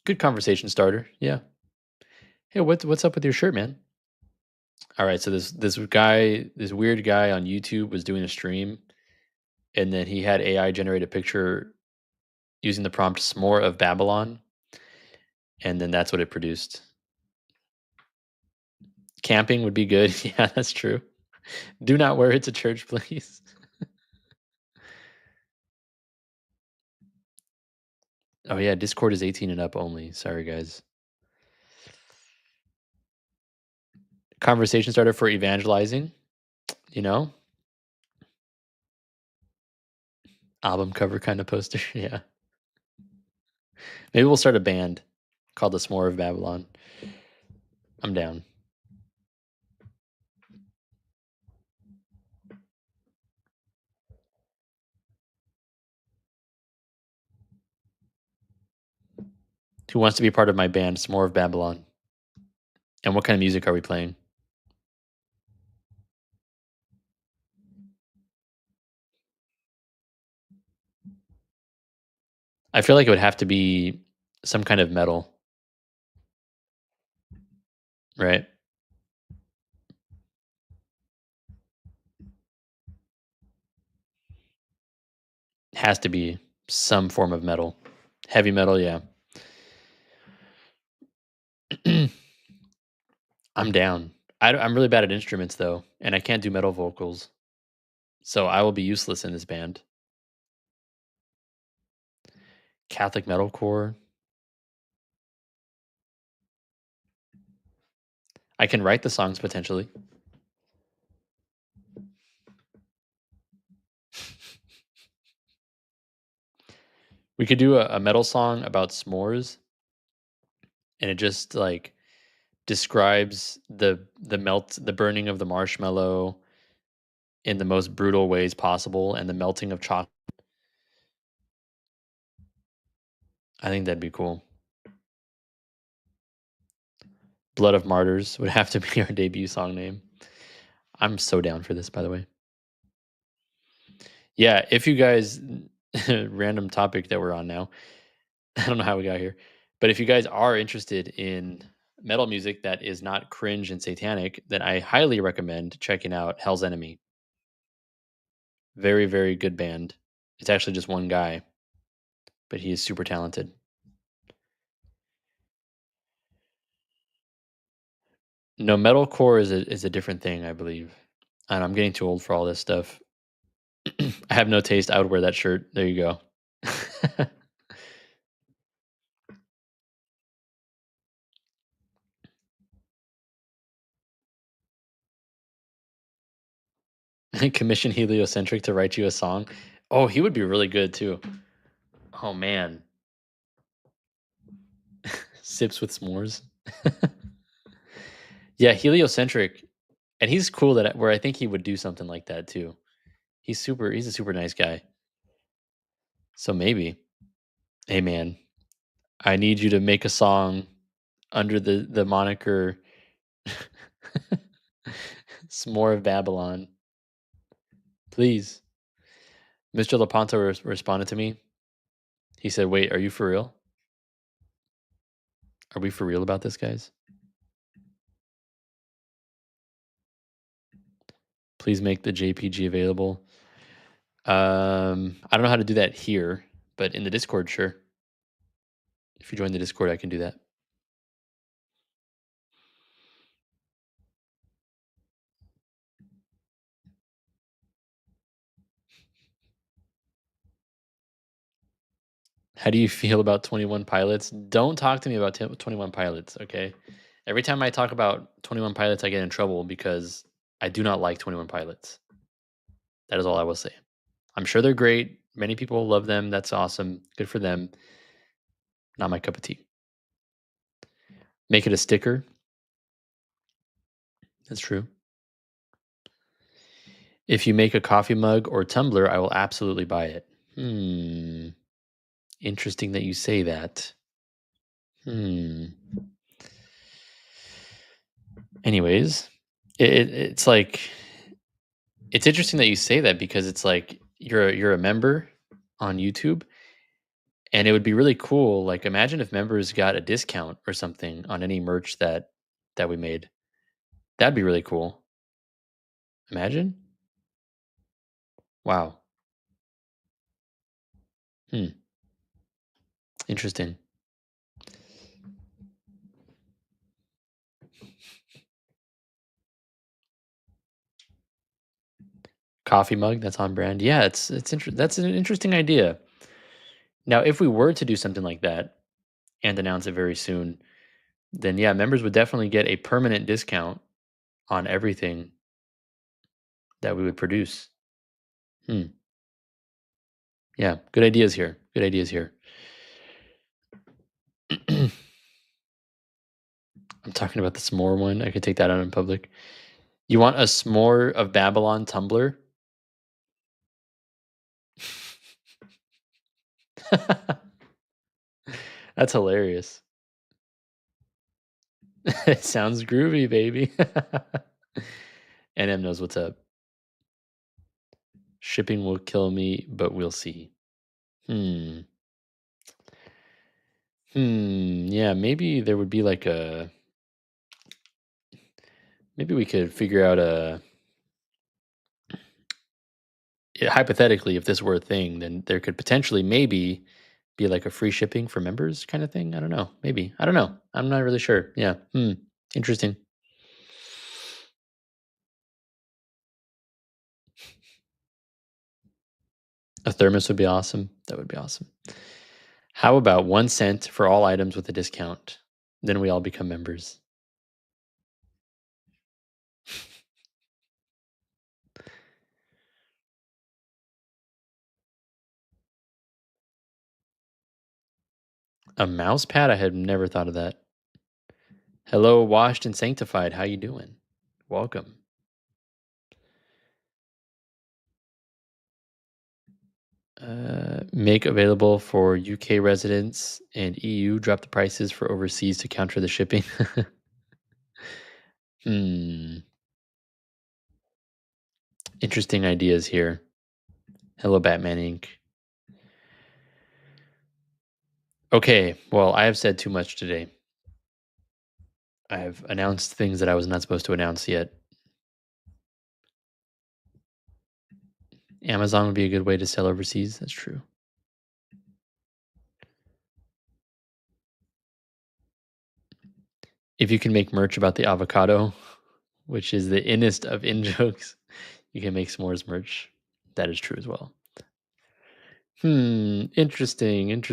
Good conversation starter. Yeah. Hey, what's up with your shirt, man? All right, so this weird guy on YouTube was doing a stream, and then he had AI generate a picture using the prompt "S'more of Babylon," and then that's what it produced. Camping would be good. Yeah, that's true. Do not wear it to church, please. Oh yeah, Discord is 18 and up only. Sorry, guys. Conversation starter for evangelizing. You know, album cover kind of poster. Yeah. Maybe we'll start a band called the S'more of Babylon. I'm down. Who wants to be part of my band, S'more of Babylon? And what kind of music are we playing? I feel like it would have to be some kind of metal, right? Has to be some form of metal. Heavy metal, yeah. I'm down. I'm really bad at instruments, though, and I can't do metal vocals. So I will be useless in this band. Catholic metalcore. I can write the songs potentially. We could do a metal song about s'mores, and it just like describes the burning of the marshmallow in the most brutal ways possible and the melting of chocolate. I think that'd be cool. Blood of Martyrs would have to be our debut song name. I'm so down for this, by the way. Yeah, if you guys, random topic that we're on now, I don't know how we got here, but if you guys are interested in metal music that is not cringe and satanic, then I highly recommend checking out Hell's Enemy. Very, very good band. It's actually just one guy, but he is super talented. No, metalcore is a different thing, I believe. And I'm getting too old for all this stuff. I have no taste. I would wear that shirt. There you go. Commission Heliocentric to write you a song. Oh, he would be really good too. Oh man. Sips with s'mores. Yeah, Heliocentric. And he's cool where I think he would do something like that too. He's a super nice guy. So maybe. Hey man, I need you to make a song under the moniker S'more of Babylon. Please. Mr. Lepanto responded to me. He said, "Wait, are you for real? Are we for real about this, guys? Please make the JPG available." I don't know how to do that here, but in the Discord, sure. If you join the Discord, I can do that. How do you feel about 21 Pilots? Don't talk to me about 21 Pilots, okay? Every time I talk about 21 Pilots, I get in trouble because I do not like 21 Pilots. That is all I will say. I'm sure they're great. Many people love them. That's awesome. Good for them. Not my cup of tea. Make it a sticker. That's true. If you make a coffee mug or tumbler, I will absolutely buy it. Interesting that you say that. Anyways, it's like, it's interesting that you say that because it's like you're a member on YouTube, and it would be really cool. Like, imagine if members got a discount or something on any merch that we made. That'd be really cool. Imagine. Wow. Interesting. Coffee mug that's on brand. Yeah, that's an interesting idea. Now, if we were to do something like that and announce it very soon, then yeah, members would definitely get a permanent discount on everything that we would produce. Yeah, good ideas here. Good ideas here. I'm talking about the s'more one. I could take that out in public. You want a s'more of Babylon tumbler? That's hilarious. It sounds groovy, baby. NM knows what's up. Shipping will kill me, but we'll see. Yeah, maybe there would be like maybe we could figure out hypothetically, if this were a thing, then there could potentially maybe be like a free shipping for members kind of thing. I don't know. Maybe. I don't know. I'm not really sure. Yeah. Interesting. A thermos would be awesome. That would be awesome. How about 1 cent for all items with a discount? Then we all become members. A mouse pad? I had never thought of that. Hello, washed and sanctified. How you doing? Welcome. Make available for UK residents and EU. Drop the prices for overseas to counter the shipping. Interesting ideas here. Hello, Batman Inc. Okay, well, I have said too much today. I have announced things that I was not supposed to announce yet. Amazon would be a good way to sell overseas. That's true. If you can make merch about the avocado, which is the innest of in jokes, you can make s'mores merch. That is true as well. Interesting.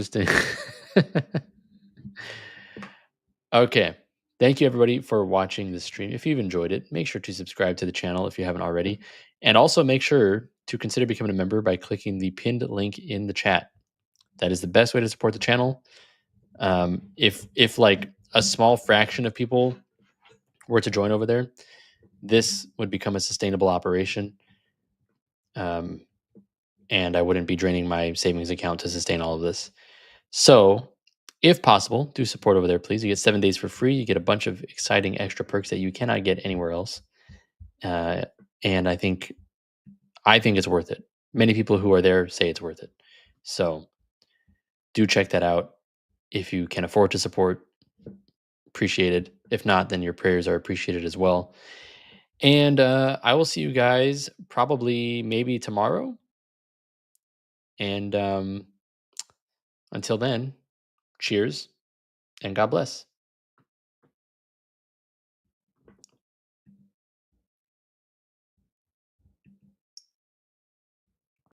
Okay. Thank you, everybody, for watching this stream. If you've enjoyed it, make sure to subscribe to the channel if you haven't already. And also make sure to consider becoming a member by clicking the pinned link in the chat. That is the best way to support the channel. If like a small fraction of people were to join over there, this would become a sustainable operation. And I wouldn't be draining my savings account to sustain all of this. So if possible, do support over there, please. You get 7 days for free. You get a bunch of exciting extra perks that you cannot get anywhere else. And I think it's worth it. Many people who are there say it's worth it. So do check that out. If you can afford to support, appreciated. If not, then your prayers are appreciated as well. And I will see you guys probably maybe tomorrow. And until then, cheers and God bless.